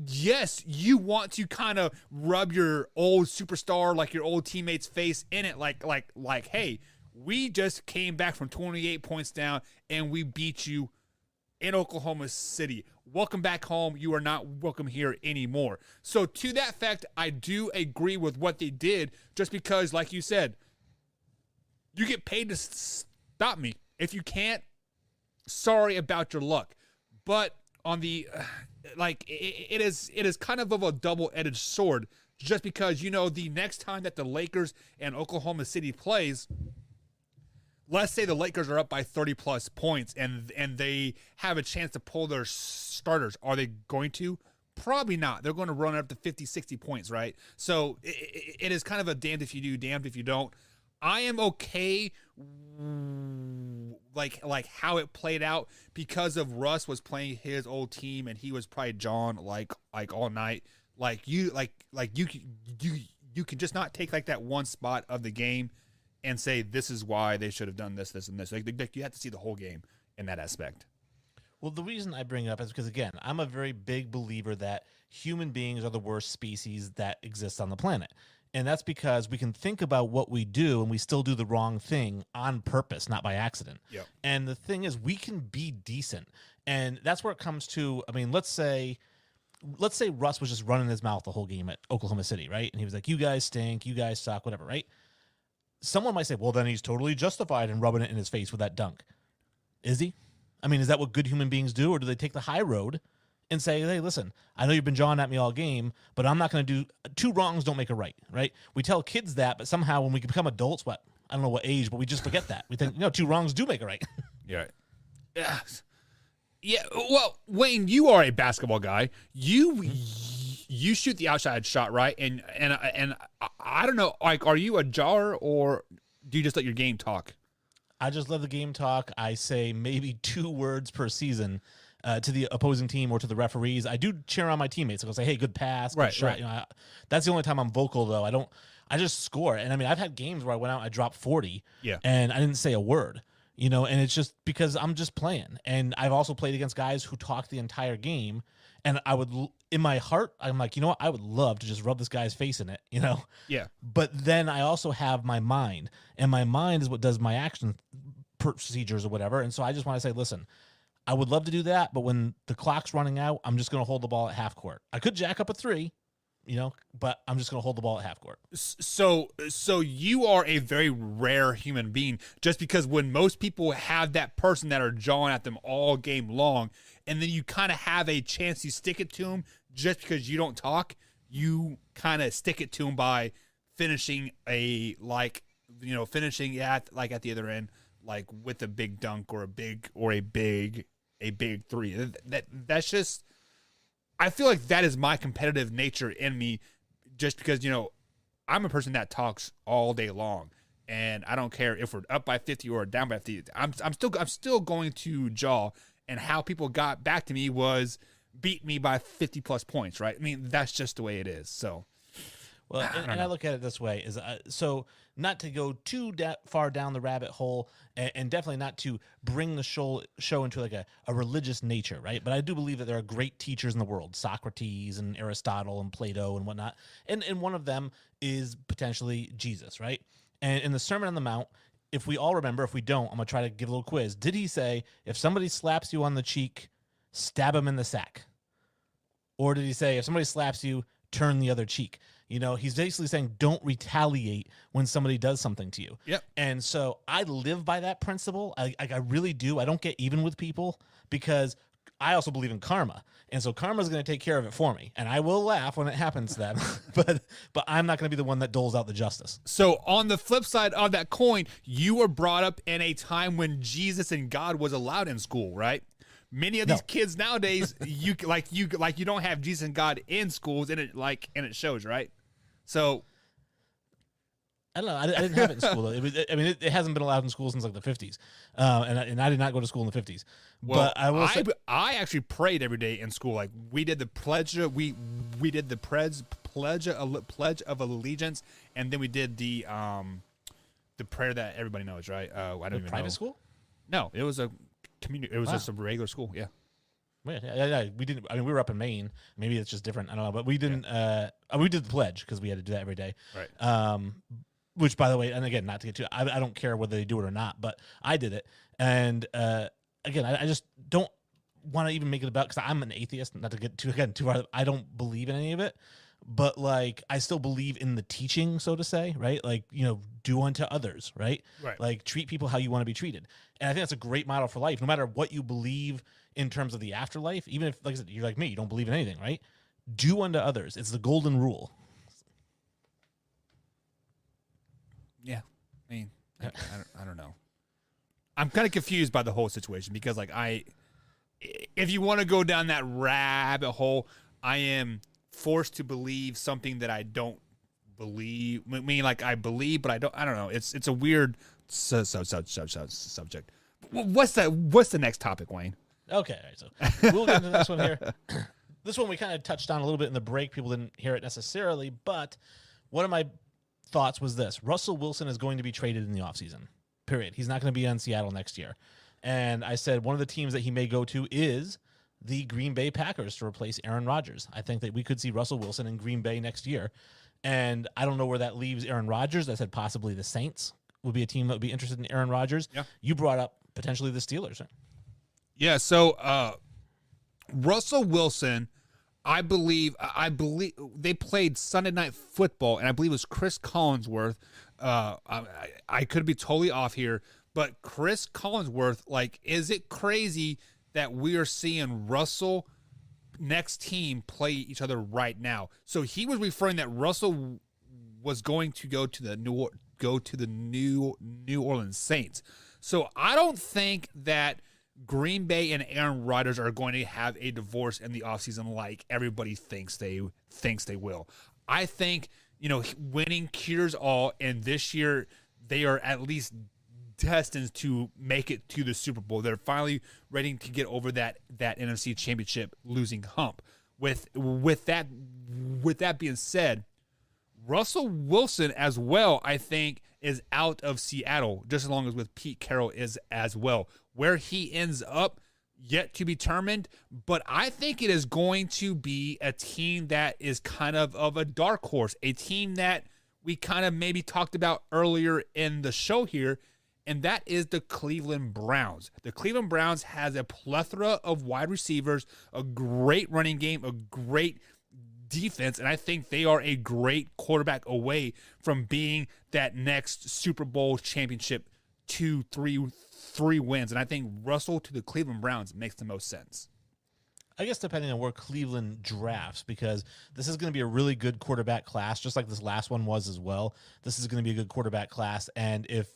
[SPEAKER 4] yes, you want to kind of rub your old superstar, like your old teammate's face in it, like hey, we just came back from 28 points down and we beat you in Oklahoma City. Welcome back home. You are not welcome here anymore. So to that fact, I do agree with what they did, just because, like you said, you get paid to stop me. If you can't, sorry about your luck. But on the, it is kind of a double-edged sword, just because, the next time that the Lakers and Oklahoma City plays, let's say the Lakers are up by 30-plus points and they have a chance to pull their starters. Are they going to? Probably not. They're going to run up to 50, 60 points, right? So it is kind of a damned if you do, damned if you don't. I am okay, like how it played out, because of Russ was playing his old team and he was probably John like all night. You can just not take like that one spot of the game and say this is why they should have done this, and this. Like you have to see the whole game in that aspect.
[SPEAKER 5] Well, the reason I bring it up is because, again, I'm a very big believer that human beings are the worst species that exists on the planet. And that's because we can think about what we do and we still do the wrong thing on purpose, not by accident.
[SPEAKER 4] Yep.
[SPEAKER 5] And the thing is, we can be decent. And that's where it comes to, I mean, let's say Russ was just running his mouth the whole game at Oklahoma City, right? And he was like, you guys stink, you guys suck, whatever, right? Someone might say, well, then he's totally justified in rubbing it in his face with that dunk. Is he? I mean, is that what good human beings do? Or do they take the high road and say, hey, listen, I know you've been jawing at me all game, but I'm not going to do – 2 wrongs don't make a right, right? We tell kids that, but somehow when we become adults, I don't know what age, but we just forget that. We think, 2 wrongs do make a right.
[SPEAKER 4] Yeah. Yeah. Well, Wayne, you are a basketball guy. You shoot the outside shot, right? And I don't know, like, are you a jar or do you just let your game talk?
[SPEAKER 5] I just let the game talk. I say maybe 2 words per season to the opposing team or to the referees. I do cheer on my teammates. I'll say, hey, good pass, good shot.
[SPEAKER 4] Right.
[SPEAKER 5] That's the only time I'm vocal, though. I just score. And I mean, I've had games where I went out, I dropped 40, and I didn't say a word, and it's just because I'm just playing. And I've also played against guys who talked the entire game, and I would, in my heart, I'm like, you know what? I would love to just rub this guy's face in it,
[SPEAKER 4] Yeah.
[SPEAKER 5] But then I also have my mind, and my mind is what does my action procedures or whatever. And so I just want to say, listen, I would love to do that, but when the clock's running out, I'm just going to hold the ball at half court. I could jack up a 3, but I'm just going to hold the ball at half court.
[SPEAKER 4] So you are a very rare human being, just because when most people have that person that are jawing at them all game long, and then you kind of have a chance to stick it to them just because you don't talk, you kind of stick it to them by finishing finishing at the other end, like with a big dunk or a big 3. That's just I feel like that is my competitive nature in me, just because, I'm a person that talks all day long, and I don't care if we're up by 50 or down by 50. I'm still going to jaw, and how people got back to me was beat me by 50 plus points, right? I mean, that's just the way it is. So,
[SPEAKER 5] well, I look at it this way: is so not to go too far down the rabbit hole, and definitely not to bring the show into like a religious nature, right? But I do believe that there are great teachers in the world, Socrates and Aristotle and Plato and whatnot, and one of them is potentially Jesus, right? And in the Sermon on the Mount, if we all remember, if we don't, I'm gonna try to give a little quiz. Did he say, if somebody slaps you on the cheek, stab him in the sack? Or did he say, if somebody slaps you, turn the other cheek? He's basically saying don't retaliate when somebody does something to you.
[SPEAKER 4] Yep.
[SPEAKER 5] And so I live by that principle. I really do. I don't get even with people because I also believe in karma. And so karma is going to take care of it for me. And I will laugh when it happens to them, but I'm not going to be the one that doles out the justice.
[SPEAKER 4] So on the flip side of that coin, you were brought up in a time when Jesus and God was allowed in school, right? Many of these kids nowadays, you don't have Jesus and God in schools, and it shows, right? So
[SPEAKER 5] I don't know. I didn't have it in school. It hasn't been allowed in school since like the 50s, and I did not go to school in the 50s.
[SPEAKER 4] Well,
[SPEAKER 5] but I will say,
[SPEAKER 4] I actually prayed every day in school. Like we did the pledge, we did the pledge of allegiance, and then we did the prayer that everybody knows, right? I don't even know.
[SPEAKER 5] Private school?
[SPEAKER 4] No, it was a community. It was just a regular school. Yeah.
[SPEAKER 5] Yeah, we didn't. I mean, we were up in Maine. Maybe it's just different. I don't know, but we didn't. We did the pledge because we had to do that every day.
[SPEAKER 4] Right.
[SPEAKER 5] Which, by the way, and again, not to get too, I don't care whether they do it or not, but I did it. And again, I just don't want to even make it about, because I'm an atheist. Not to get too far. I don't believe in any of it, but like I still believe in the teaching, so to say, right? Like, do unto others, right?
[SPEAKER 4] Right.
[SPEAKER 5] Like treat people how you want to be treated. And I think that's a great model for life, no matter what you believe in terms of the afterlife. Even if, like I said, you're like me, you don't believe in anything, right? Do unto others. It's the golden rule.
[SPEAKER 4] Yeah. I mean, I don't know. I'm kind of confused by the whole situation because, like, if you want to go down that rabbit hole, I am forced to believe something that I don't believe. I mean, like, I believe, but I don't know. It's a weird subject. What's the next topic, Wayne?
[SPEAKER 5] Okay, all right, so we'll get into this one here. This one we kind of touched on a little bit in the break. People didn't hear it necessarily, but one of my thoughts was this. Russell Wilson is going to be traded in the offseason, period. He's not going to be on Seattle next year. And I said one of the teams that he may go to is the Green Bay Packers to replace Aaron Rodgers. I think that we could see Russell Wilson in Green Bay next year. And I don't know where that leaves Aaron Rodgers. I said possibly the Saints would be a team that would be interested in Aaron Rodgers.
[SPEAKER 4] Yeah.
[SPEAKER 5] You brought up potentially the Steelers.
[SPEAKER 4] Yeah, so Russell Wilson, I believe they played Sunday Night Football, and I believe it was Chris Collinsworth. I could be totally off here, but Chris Collinsworth, like, is it crazy that we are seeing Russell next team play each other right now? So he was referring that Russell was going to go to the New Orleans Saints. So I don't think that Green Bay and Aaron Rodgers are going to have a divorce in the offseason like everybody thinks they will. I think, winning cures all, and this year they are at least destined to make it to the Super Bowl. They're finally ready to get over that NFC Championship losing hump. With that being said, Russell Wilson as well, I think, is out of Seattle, just as long as with Pete Carroll is as well. Where he ends up, yet to be determined, but I think it is going to be a team that is kind of a dark horse, a team that we kind of maybe talked about earlier in the show here, and that is the Cleveland Browns. The Cleveland Browns has a plethora of wide receivers, a great running game, a great defense, and I think they are a great quarterback away from being that next Super Bowl championship 2-3 wins. And I think Russell to the Cleveland Browns makes the most sense.
[SPEAKER 5] I guess depending on where Cleveland drafts, because this is going to be a really good quarterback class, just like this last one was as well. This is going to be a good quarterback class, and if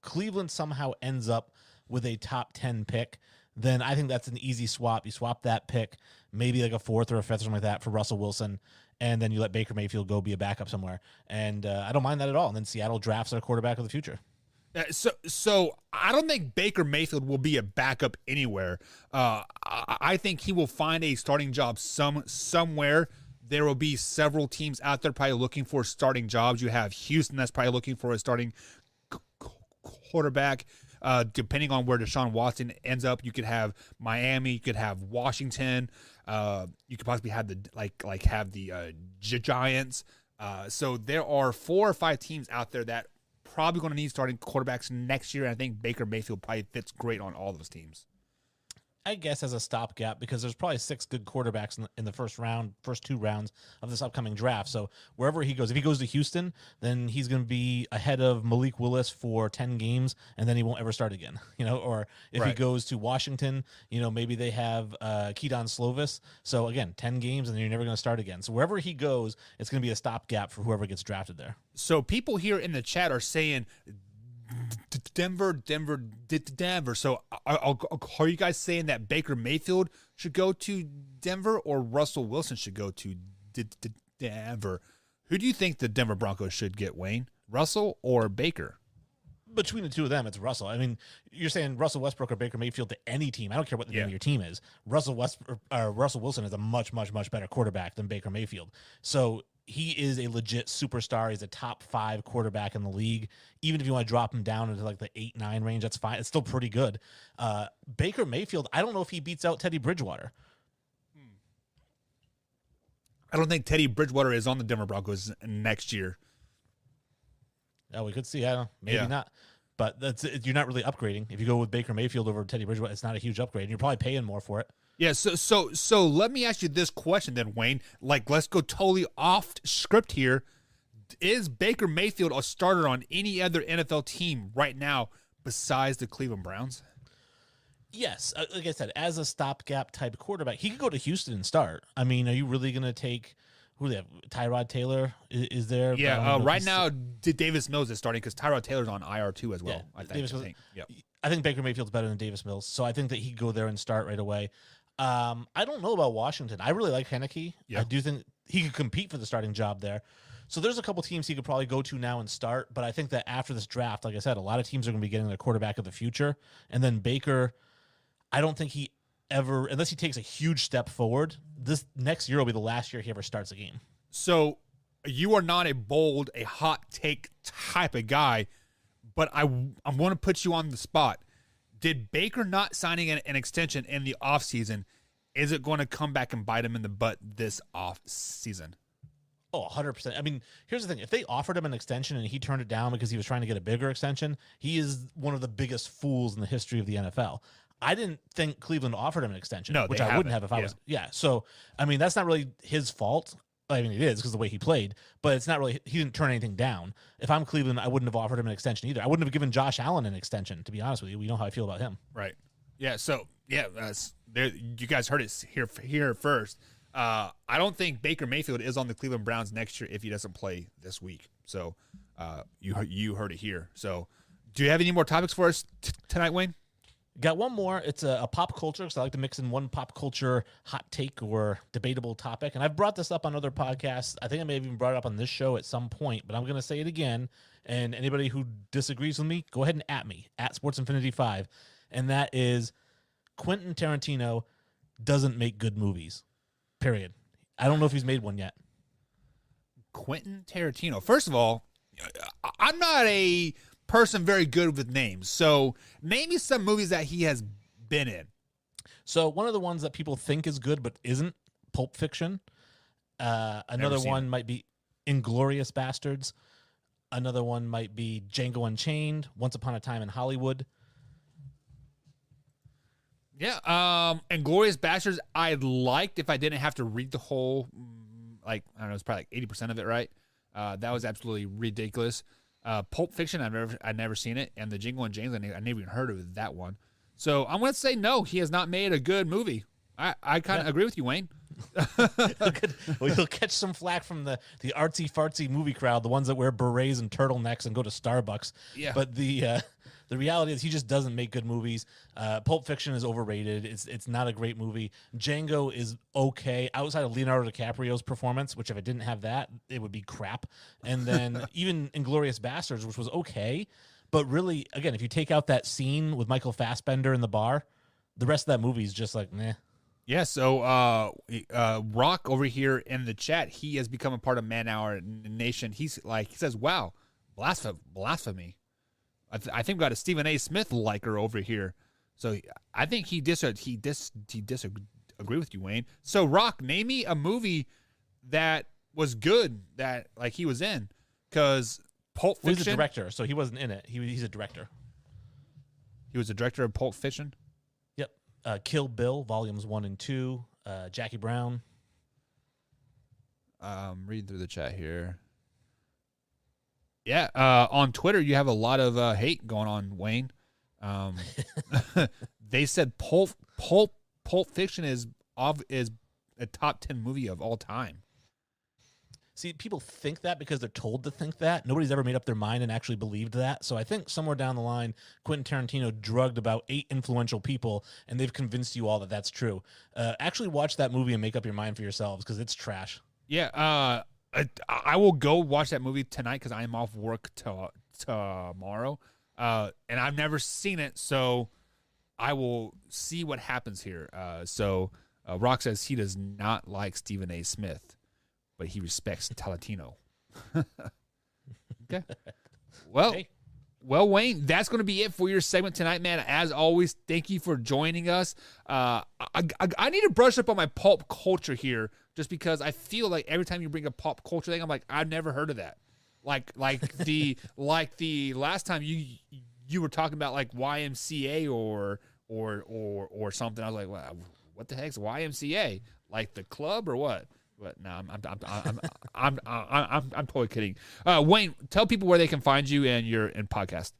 [SPEAKER 5] Cleveland somehow ends up with a top 10 pick, then I think that's an easy swap. You swap that pick, maybe like a 4th or a 5th or something like that for Russell Wilson, and then you let Baker Mayfield go be a backup somewhere. And I don't mind that at all. And then Seattle drafts their quarterback of the future.
[SPEAKER 4] So I don't think Baker Mayfield will be a backup anywhere. I think he will find a starting job somewhere. There will be several teams out there probably looking for starting jobs. You have Houston that's probably looking for a starting quarterback. Depending on where Deshaun Watson ends up, you could have Miami, you could have Washington, you could possibly have the Giants. So there are 4 or 5 teams out there that probably going to need starting quarterbacks next year. And I think Baker Mayfield probably fits great on all those teams.
[SPEAKER 5] I guess as a stopgap, because there's probably 6 good quarterbacks in the first 2 rounds of this upcoming draft. So wherever he goes, if he goes to Houston, then he's going to be ahead of Malik Willis for 10 games, and then he won't ever start again. Or if he goes to Washington, maybe they have Keaton Slovis. So again, 10 games, and then you're never going to start again. So wherever he goes, it's going to be a stopgap for whoever gets drafted there.
[SPEAKER 4] So people here in the chat are saying Denver. So are you guys saying that Baker Mayfield should go to Denver or Russell Wilson should go to Denver? Who do you think the Denver Broncos should get, Wayne? Russell or Baker?
[SPEAKER 5] Between the two of them, it's Russell. I mean, you're saying Russell Westbrook or Baker Mayfield to any team. I don't care what the name of your team is. Russell Wilson is a much, much, much better quarterback than Baker Mayfield. So he is a legit superstar. He's a top 5 quarterback in the league. Even if you want to drop him down into like the 8-9 range, that's fine. It's still pretty good. Baker Mayfield, I don't know if he beats out Teddy Bridgewater.
[SPEAKER 4] I don't think Teddy Bridgewater is on the Denver Broncos next year.
[SPEAKER 5] We could see. I don't know. Maybe not. But you're not really upgrading. If you go with Baker Mayfield over Teddy Bridgewater, it's not a huge upgrade. You're probably paying more for it.
[SPEAKER 4] Yeah, so let me ask you this question then, Wayne. Let's go totally off script here. Is Baker Mayfield a starter on any other NFL team right now besides the Cleveland Browns?
[SPEAKER 5] Yes. Like I said, as a stopgap type quarterback, he could go to Houston and start. I mean, are you really going to take who do they have? Tyrod Taylor is there?
[SPEAKER 4] Yeah, right now Davis Mills is starting because Tyrod Taylor's on IR too as well.
[SPEAKER 5] Yeah,
[SPEAKER 4] I think. Yep.
[SPEAKER 5] I think Baker Mayfield's better than Davis Mills, so I think that he'd go there and start right away. I don't know about Washington. I really like Heineke. Yeah. I do think he could compete for the starting job there. So there's a couple teams he could probably go to now and start, but I think that after this draft, like I said, a lot of teams are going to be getting their quarterback of the future. And then Baker, I don't think he ever, unless he takes a huge step forward, this next year will be the last year he ever starts a game.
[SPEAKER 4] So you are not a hot take type of guy, but I want to put you on the spot. Did Baker not signing an extension in the offseason, is it going to come back and bite him in the butt this offseason?
[SPEAKER 5] Oh, 100%. I mean, here's the thing. If they offered him an extension and he turned it down because he was trying to get a bigger extension, he is one of the biggest fools in the history of the NFL. I didn't think Cleveland offered him an extension, which I wouldn't have if I was. Yeah. So, I mean, that's not really his fault. I mean, it is because of the way he played, but it's not really, he didn't turn anything down. If I'm Cleveland, I wouldn't have offered him an extension either. I wouldn't have given Josh Allen an extension, to be honest with you. We know how I feel about him.
[SPEAKER 4] Right. Yeah. So, yeah, you guys heard it here first. I don't think Baker Mayfield is on the Cleveland Browns next year if he doesn't play this week. So, you heard it here. So, do you have any more topics for us tonight, Wayne?
[SPEAKER 5] Got one more. It's a pop culture, because I like to mix in one pop culture hot take or debatable topic. And I've brought this up on other podcasts. I think I may have even brought it up on this show at some point, but I'm going to say it again. And anybody who disagrees with me, go ahead and at me, at SportsInfinity5. And that is Quentin Tarantino doesn't make good movies, period. I don't know if he's made one yet.
[SPEAKER 4] Quentin Tarantino. First of all, I'm not a person very good with names. So name me some movies that he has been in.
[SPEAKER 5] So one of the ones that people think is good but isn't, Pulp Fiction. Another one might be Inglourious Bastards. Another one might be Django Unchained, Once Upon a Time in Hollywood.
[SPEAKER 4] Yeah, Inglourious Bastards I liked if I didn't have to read the whole, I don't know, it's probably like 80% of it, right? That was absolutely ridiculous. Pulp Fiction, I've never seen it, and the Django Unchained, I never even heard of that one. So I'm going to say no, he has not made a good movie. I kind of agree with you, Wayne.
[SPEAKER 5] You'll catch some flack from the artsy fartsy movie crowd, the ones that wear berets and turtlenecks and go to Starbucks.
[SPEAKER 4] Yeah.
[SPEAKER 5] But The reality is he just doesn't make good movies. Pulp Fiction is overrated. It's not a great movie. Django is okay outside of Leonardo DiCaprio's performance, which if it didn't have that, it would be crap. And then even Inglourious Basterds, which was okay, but really, again, if you take out that scene with Michael Fassbender in the bar, the rest of that movie is just like, meh.
[SPEAKER 4] Yeah, so Rock over here in the chat, he has become a part of Man Hour Nation. He's like, he says, wow, blasphemy. I think we got a Stephen A. Smith liker over here. So I think he disagree with you, Wayne. So Rock, name me a movie that was good that like he was in, because Pulp Fiction.
[SPEAKER 5] He's a director, so he wasn't in it. He's a director.
[SPEAKER 4] He was a director of Pulp Fiction.
[SPEAKER 5] Yep. Kill Bill, volumes 1 and 2. Jackie Brown.
[SPEAKER 4] Reading through the chat here. Yeah, on Twitter you have a lot of hate going on, Wayne. They said Pulp Fiction is a top 10 movie of all time.
[SPEAKER 5] See, people think that because they're told to think that. Nobody's ever made up their mind and actually believed that. So I think somewhere down the line, Quentin Tarantino drugged about 8 influential people, and they've convinced you all that that's true. Actually watch that movie and make up your mind for yourselves, because it's trash.
[SPEAKER 4] Yeah, I will go watch that movie tonight because I am off work tomorrow, and I've never seen it, so I will see what happens here. So Rock says he does not like Stephen A. Smith, but he respects Tarantino. Okay. Well, Wayne, that's going to be it for your segment tonight, man. As always, thank you for joining us. I need to brush up on my pulp culture here, just because I feel like every time you bring a pop culture thing, I'm like, I've never heard of that. Like the last time you were talking about like YMCA or something. I was like, wow, what the heck's YMCA? Like the club or what? But no, I'm totally kidding. Wayne, tell people where they can find you and your podcast.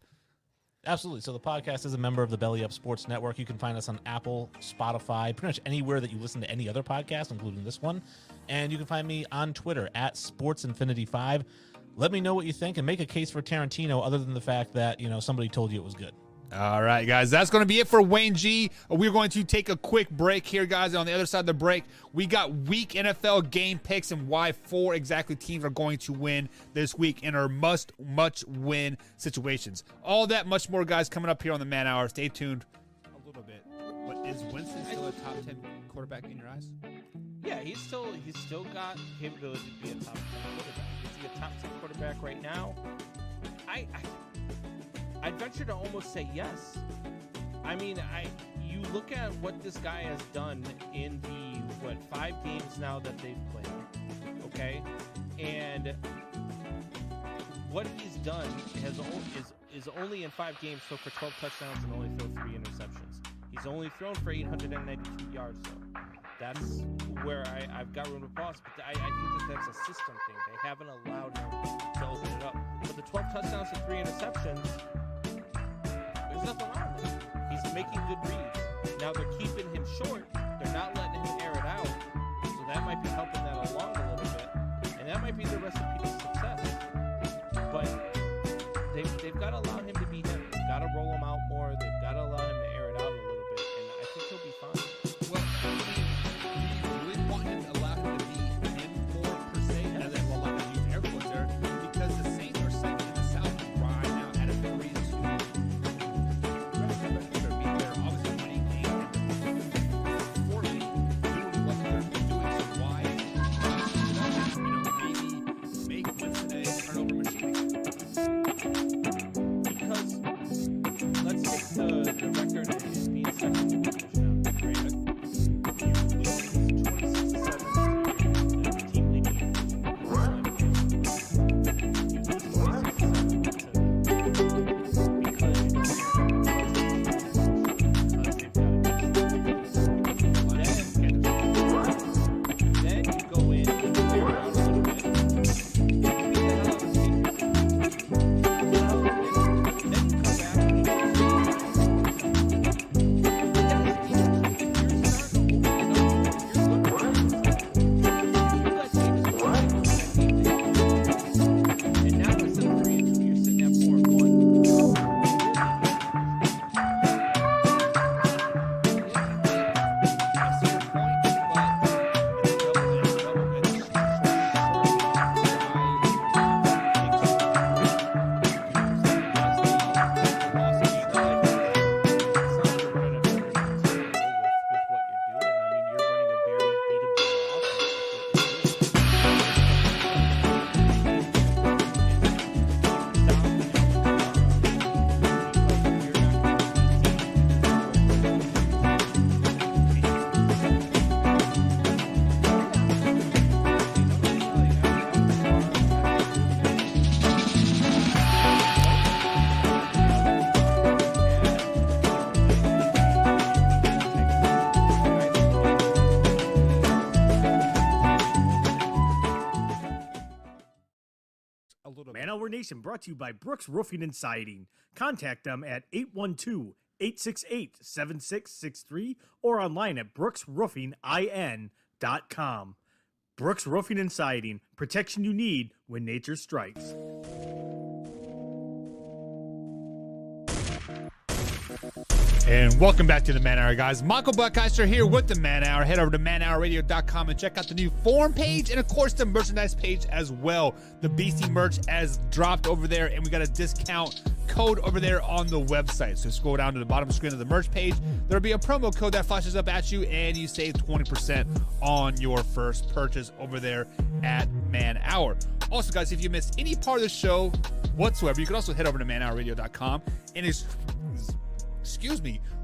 [SPEAKER 5] Absolutely. So the podcast is a member of the Belly Up Sports Network. You can find us on Apple, Spotify, pretty much anywhere that you listen to any other podcast, including this one. And you can find me on Twitter at SportsInfinity5. Let me know what you think and make a case for Tarantino, other than the fact that, somebody told you it was good. All
[SPEAKER 4] right, guys, that's going to be it for Wayne G. We're going to take a quick break here, guys. And on the other side of the break, we got week NFL game picks and why 4 exactly teams are going to win this week in our much-win situations. All that, much more, guys, coming up here on the Man Hour. Stay tuned a little bit. But is Winston still a top 10 quarterback in your eyes?
[SPEAKER 6] Yeah, he's still got the capability to be a top 10 quarterback. Is he a top 10 quarterback right now? I'd venture to almost say yes. I mean, you look at what this guy has done in the 5 games now that they've played, okay, and what he's done is only in 5 games, so for 12 touchdowns and only thrown 3 interceptions. He's only thrown for 892 yards, though. That's where I've got room to pause, but I think that's a system thing. They haven't allowed him to open it up. But the 12 touchdowns and 3 interceptions, there's nothing wrong with it. He's making good reads. Now they're keeping him short. They're not letting him air it out. So that might be helping that along a little bit. And that might be the recipe to success. But they've got to allow him to be him. They've got to roll him out more. They've got to allow him to air it out a little bit. And I think he'll be fine.
[SPEAKER 4] Well, we really want him to allow him to be him more per se, as well, like I use air quotes there, because the Saints are second in the South right now at a 3-2. They're obviously winning games.
[SPEAKER 7] Man Hour Nation brought to you by Brooks Roofing and Siding. Contact them at 812-868-7663 or online at brooksroofingin.com. Brooks Roofing and Siding, protection you need when nature strikes.
[SPEAKER 4] And welcome back to the Man Hour, guys. Michael Buckeister here with the Man Hour. Head over to manhourradio.com and check out the new forum page and, of course, the merchandise page as well. The BC merch has dropped over there, and we got a discount code over there on the website. So scroll down to the bottom screen of the merch page. There'll be a promo code that flashes up at you, and you save 20% on your first purchase over there at Man Hour. Also, guys, if you missed any part of the show whatsoever, you can also head over to manhourradio.com and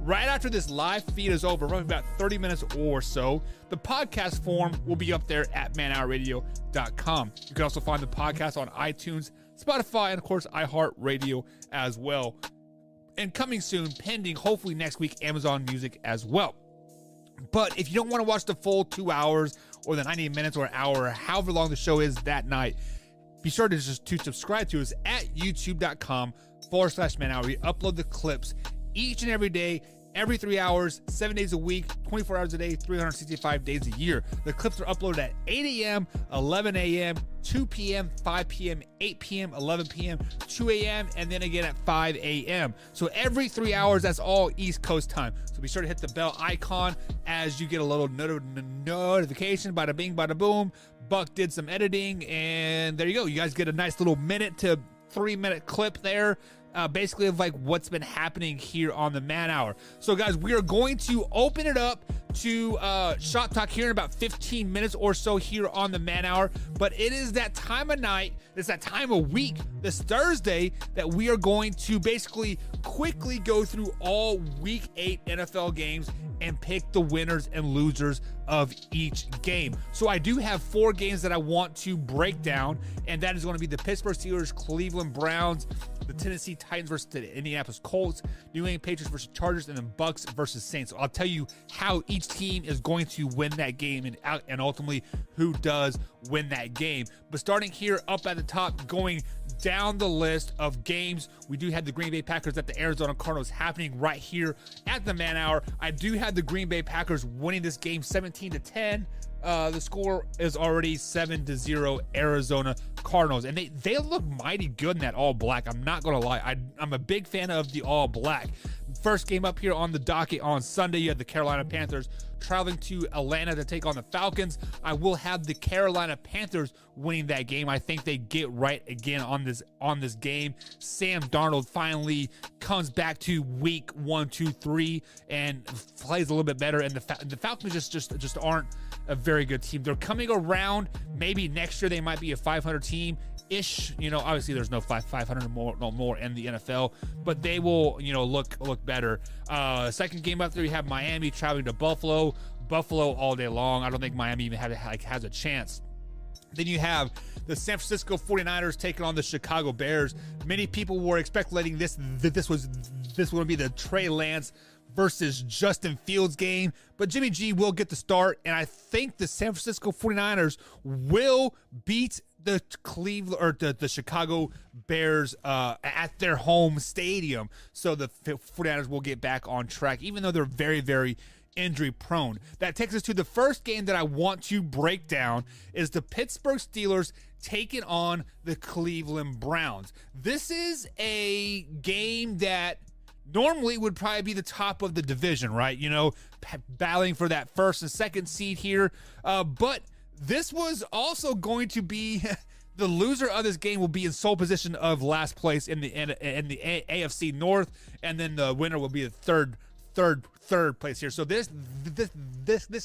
[SPEAKER 4] right after this live feed is over, roughly about 30 minutes or so, the podcast form will be up there at manhourradio.com. You can also find the podcast on iTunes, Spotify, and of course, iHeartRadio as well. And coming soon, pending, hopefully next week, Amazon Music as well. But if you don't want to watch the full 2 hours or the 90 minutes or an hour, or however long the show is that night, be sure to subscribe to us at youtube.com/manhour. We upload the clips each and every day, every 3 hours, 7 days a week, 24 hours a day, 365 days a year. The clips are uploaded at 8 a.m., 11 a.m., 2 p.m., 5 p.m., 8 p.m., 11 p.m., 2 a.m., and then again at 5 a.m. So every 3 hours, that's all East Coast time. So be sure to hit the bell icon as you get a little notification. Bada bing, bada boom. Buck did some editing, and there you go. You guys get a nice little minute to 3 minute clip there. Basically of like what's been happening here on the Man Hour. So guys, we are going to open it up to Shot Talk here in about 15 minutes or so here on the Man Hour. But it is that time of night, it's that time of week, this Thursday, that we are going to basically quickly go through all Week 8 NFL games and pick the winners and losers of each game. So I do have 4 games that I want to break down, and that is going to be the Pittsburgh Steelers, Cleveland Browns, the Tennessee Titans versus the Indianapolis Colts, New England Patriots versus Chargers, and then Bucks versus Saints. So I'll tell you how each team is going to win that game and ultimately who does win that game. But starting here up at the top, going down the list of games, we do have the Green Bay Packers at the Arizona Cardinals happening right here at the Man Hour. I do have the Green Bay Packers winning this game 17-10. The score is already 7-0 Arizona Cardinals, and they look mighty good in that all black. I'm not gonna lie, I'm a big fan of the all black. First game up here on the docket on Sunday, you have the Carolina Panthers traveling to Atlanta to take on the Falcons. I will have the Carolina Panthers winning that game. I think they get right again on this game. Sam Darnold finally comes back to week 1, 2, 3 and plays a little bit better, and the Falcons just aren't a very good team. They're coming around. Maybe next year they might be a 500 team ish. You know, obviously there's no 500 more in the NFL, but they will, look better. Second game up there, you have Miami traveling to Buffalo all day long. I don't think Miami even has a chance. Then you have the San Francisco 49ers taking on the Chicago Bears. Many people were speculating this would be the Trey Lance versus Justin Fields game, but Jimmy G will get the start, and I think the San Francisco 49ers will beat the the Chicago Bears at their home stadium. So the 49ers will get back on track, even though they're very, very injury prone. That takes us to the first game that I want to break down is the Pittsburgh Steelers taking on the Cleveland Browns. This is a game that normally would probably be the top of the division, right? Battling for that first and second seed here. But this was also going to be the loser of this game will be in sole position of last place in the AFC North, and then the winner will be the third place here. So this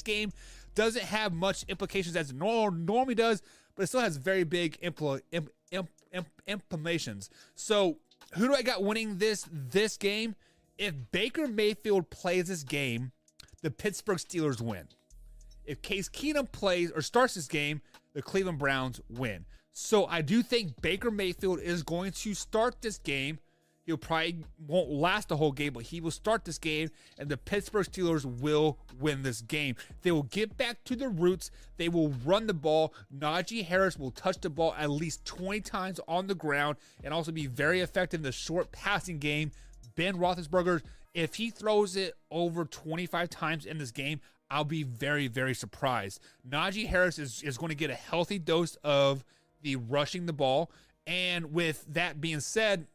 [SPEAKER 4] game doesn't have much implications as it normally does, but it still has very big implications. So who do I got winning this game? If Baker Mayfield plays this game, the Pittsburgh Steelers win. If Case Keenum plays or starts this game, the Cleveland Browns win. So I do think Baker Mayfield is going to start this game. He'll probably won't last the whole game, but he will start this game, and the Pittsburgh Steelers will win this game. They will get back to their roots. They will run the ball. Najee Harris will touch the ball at least 20 times on the ground and also be very effective in the short passing game. Ben Roethlisberger, if he throws it over 25 times in this game, I'll be very, very surprised. Najee Harris is going to get a healthy dose of the rushing the ball. And with that being said,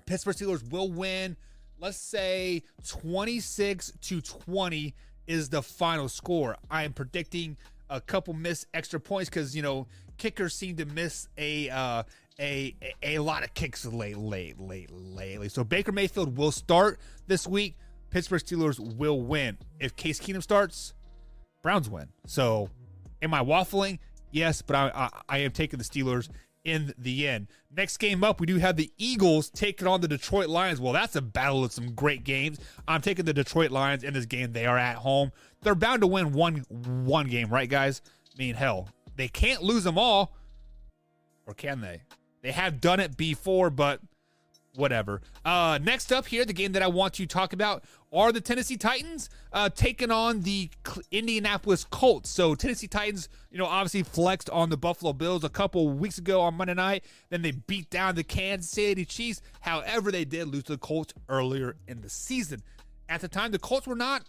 [SPEAKER 4] Pittsburgh Steelers will win, let's say 26-20 is the final score. I am predicting a couple missed extra points because, kickers seem to miss a lot of kicks lately. So Baker Mayfield will start this week. Pittsburgh Steelers will win. If Case Keenum starts, Browns win. So am I waffling? Yes, but I am taking the Steelers in the end. Next game up, we do have the Eagles taking on the Detroit Lions. Well, that's a battle of some great games. I'm taking the Detroit Lions in this game. They are at home. They're bound to win one game, right, guys? I mean, hell, they can't lose them all. Or can they? They have done it before, but whatever. Next up here, the game that I want to talk about are the Tennessee Titans taking on the Indianapolis Colts. So Tennessee Titans, obviously flexed on the Buffalo Bills a couple weeks ago on Monday night. Then they beat down the Kansas City Chiefs. However, they did lose to the Colts earlier in the season. At the time, the Colts were not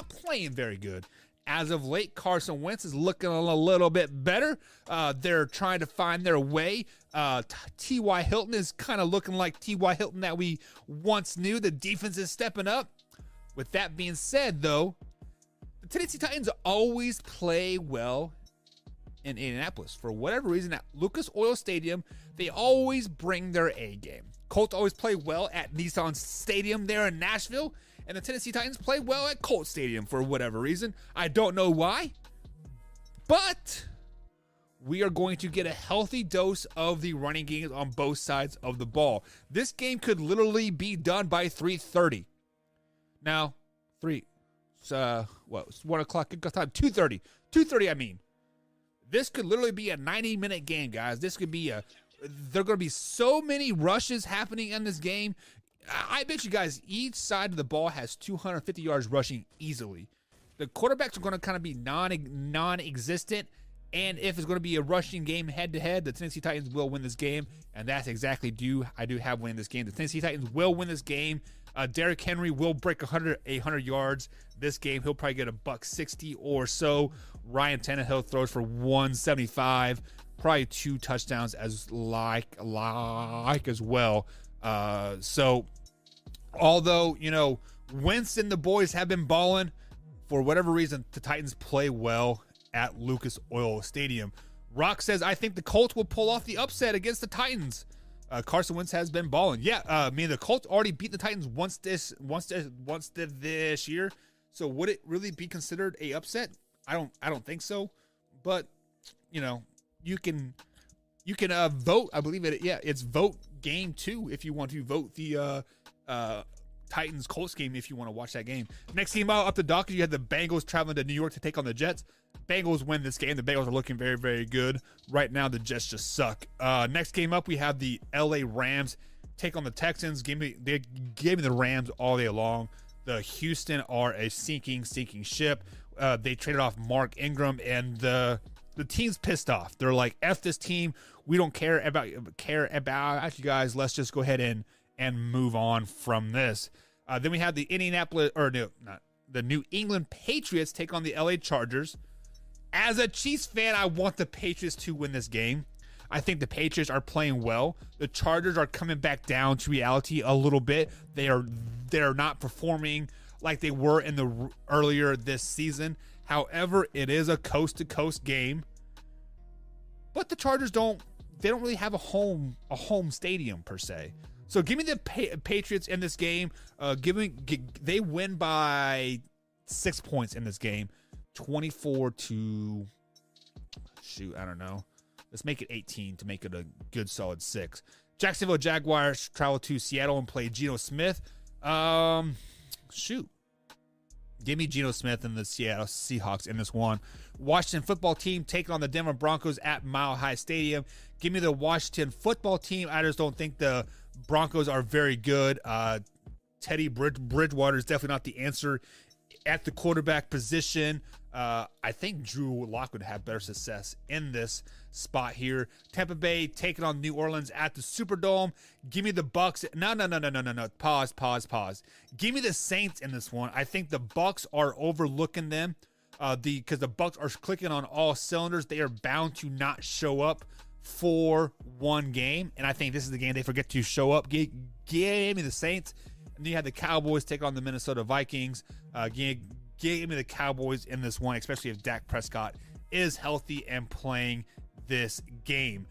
[SPEAKER 4] playing very good. As of late, Carson Wentz is looking a little bit better. They're trying to find their way. T.Y. Hilton is kind of looking like T.Y. Hilton that we once knew. The defense is stepping up. With that being said, though, the Tennessee Titans always play well in Indianapolis. For whatever reason, at Lucas Oil Stadium, they always bring their A game. Colts always play well at Nissan Stadium there in Nashville. And the Tennessee Titans play well at Colts Stadium for whatever reason. I don't know why. But we are going to get a healthy dose of the running games on both sides of the ball. This game could literally be done by 3:30. Now, 1 o'clock kickoff time? 2:30. 2:30, I mean. This could literally be a 90-minute game, guys. This could be there are going to be so many rushes happening in this game. I bet you guys each side of the ball has 250 yards rushing easily. The quarterbacks are going to kind of be non-existent, and if it's going to be a rushing game head-to-head, the Tennessee Titans will win this game, and that's exactly I do have winning this game. The Tennessee Titans will win this game. Derrick Henry will break 100 yards this game. He'll probably get $160 or so. Ryan Tannehill throws for 175, probably 2 touchdowns as well. So although, Wentz and the boys have been balling, for whatever reason, the Titans play well at Lucas Oil Stadium. Rock says, I think the Colts will pull off the upset against the Titans. Carson Wentz has been balling. Yeah, the Colts already beat the Titans once this year. So would it really be considered a upset? I don't think so. But, you can vote. I believe it. Yeah, it's vote game 2 if you want to vote the Titans Colts game if you want to watch that game. Next game out up the docket, you had the Bengals traveling to New York to take on the Jets. Bengals win this game. The Bengals are looking very, very good. Right now, the Jets just suck. Next game up, we have the LA Rams take on the Texans. They gave me the Rams all day long. The Houston are a sinking ship. They traded off Mark Ingram, and the team's pissed off. They're like, F this team. We don't care about you guys. Let's just go ahead and move on from this. Then we have the the New England Patriots take on the LA Chargers. As a Chiefs fan, I want the Patriots to win this game. I think the Patriots are playing well. The Chargers are coming back down to reality a little bit. They're not performing like they were in the earlier this season. However, it is a coast-to-coast game. But the Chargers don't really have a home stadium per se. So give me the Patriots in this game. They win by 6 points in this game. 24 to I don't know. Let's make it 18 to make it a good solid 6. Jacksonville Jaguars travel to Seattle and play Geno Smith. Give me Geno Smith and the Seattle Seahawks in this one. Washington football team taking on the Denver Broncos at Mile High Stadium. Give me the Washington football team. I just don't think the Broncos are very good. Teddy Bridgewater is definitely not the answer at the quarterback position. I think Drew Lock would have better success in this spot here. Tampa Bay taking on New Orleans at the Superdome. Give me the Bucks. No. Pause. Give me the Saints in this one. I think the Bucks are overlooking them. Because the Bucks are clicking on all cylinders. They are bound to not show up for one game, and I think this is the game they forget to show up. Give me the Saints. And then you had the Cowboys take on the Minnesota Vikings. Give me the Cowboys in this one, especially if Dak Prescott is healthy and playing this game.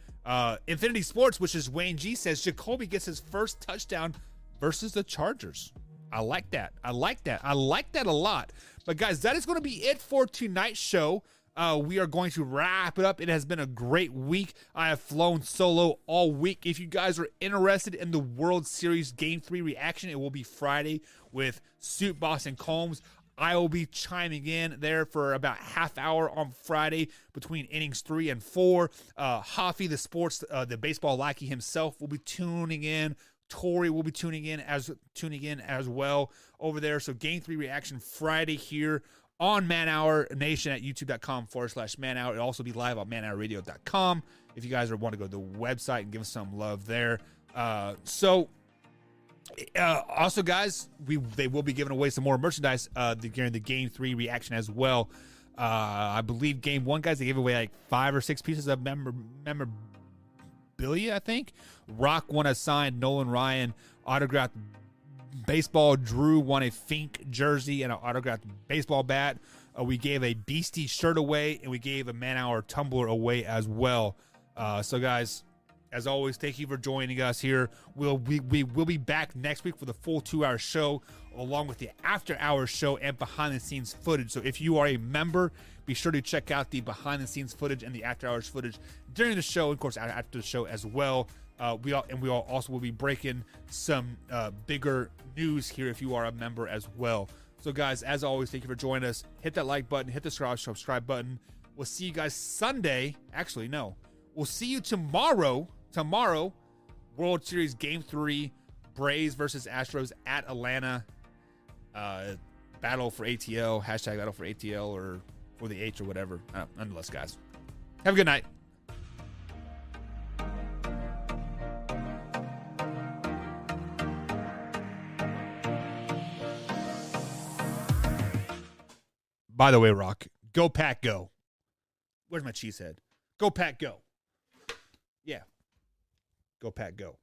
[SPEAKER 4] Infinity Sports, which is Wayne G, says Jacoby gets his first touchdown versus the Chargers. I like that. I like that a lot. But guys, that is going to be it for tonight's show. We are going to wrap it up. It has been a great week. I have flown solo all week. If you guys are interested in the World Series Game 3 reaction, it will be Friday with Suit Boss and Combs. I will be chiming in there for about half hour on Friday between innings 3 and 4. Hoffy, the baseball lackey himself, will be tuning in. Tori will be tuning in as well over there. So Game 3 reaction Friday here on Man Hour Nation at youtube.com/Man Hour. It'll also be live on manhourradio.com if you guys want to go to the website and give us some love there. Also, guys, they will be giving away some more merchandise during the Game 3 reaction as well. I believe Game 1, guys, they gave away like 5 or 6 pieces of memorabilia, I think. Rock won a signed Nolan Ryan autographed baseball. Drew won a Fink jersey and an autographed baseball bat. We gave a Beastie shirt away, and we gave a Man Hour tumbler away as well. So, guys, as always, thank you for joining us here. We will be back next week for the full 2-hour show, along with the after-hours show and behind-the-scenes footage. So if you are a member, be sure to check out the behind-the-scenes footage and the after-hours footage during the show, and of course, after the show as well. We also will be breaking some bigger news here if you are a member as well. So, guys, as always, thank you for joining us. Hit that like button. Hit the subscribe button. We'll see you guys Sunday. Actually, no. We'll see you tomorrow. World Series Game 3, Braves versus Astros at Atlanta. Battle for ATL, hashtag battle for ATL or for the H or whatever. Nonetheless, guys, have a good night. By the way, Rock, go Pack go. Where's my cheese head? Go Pack go. Yeah. Go Pack go.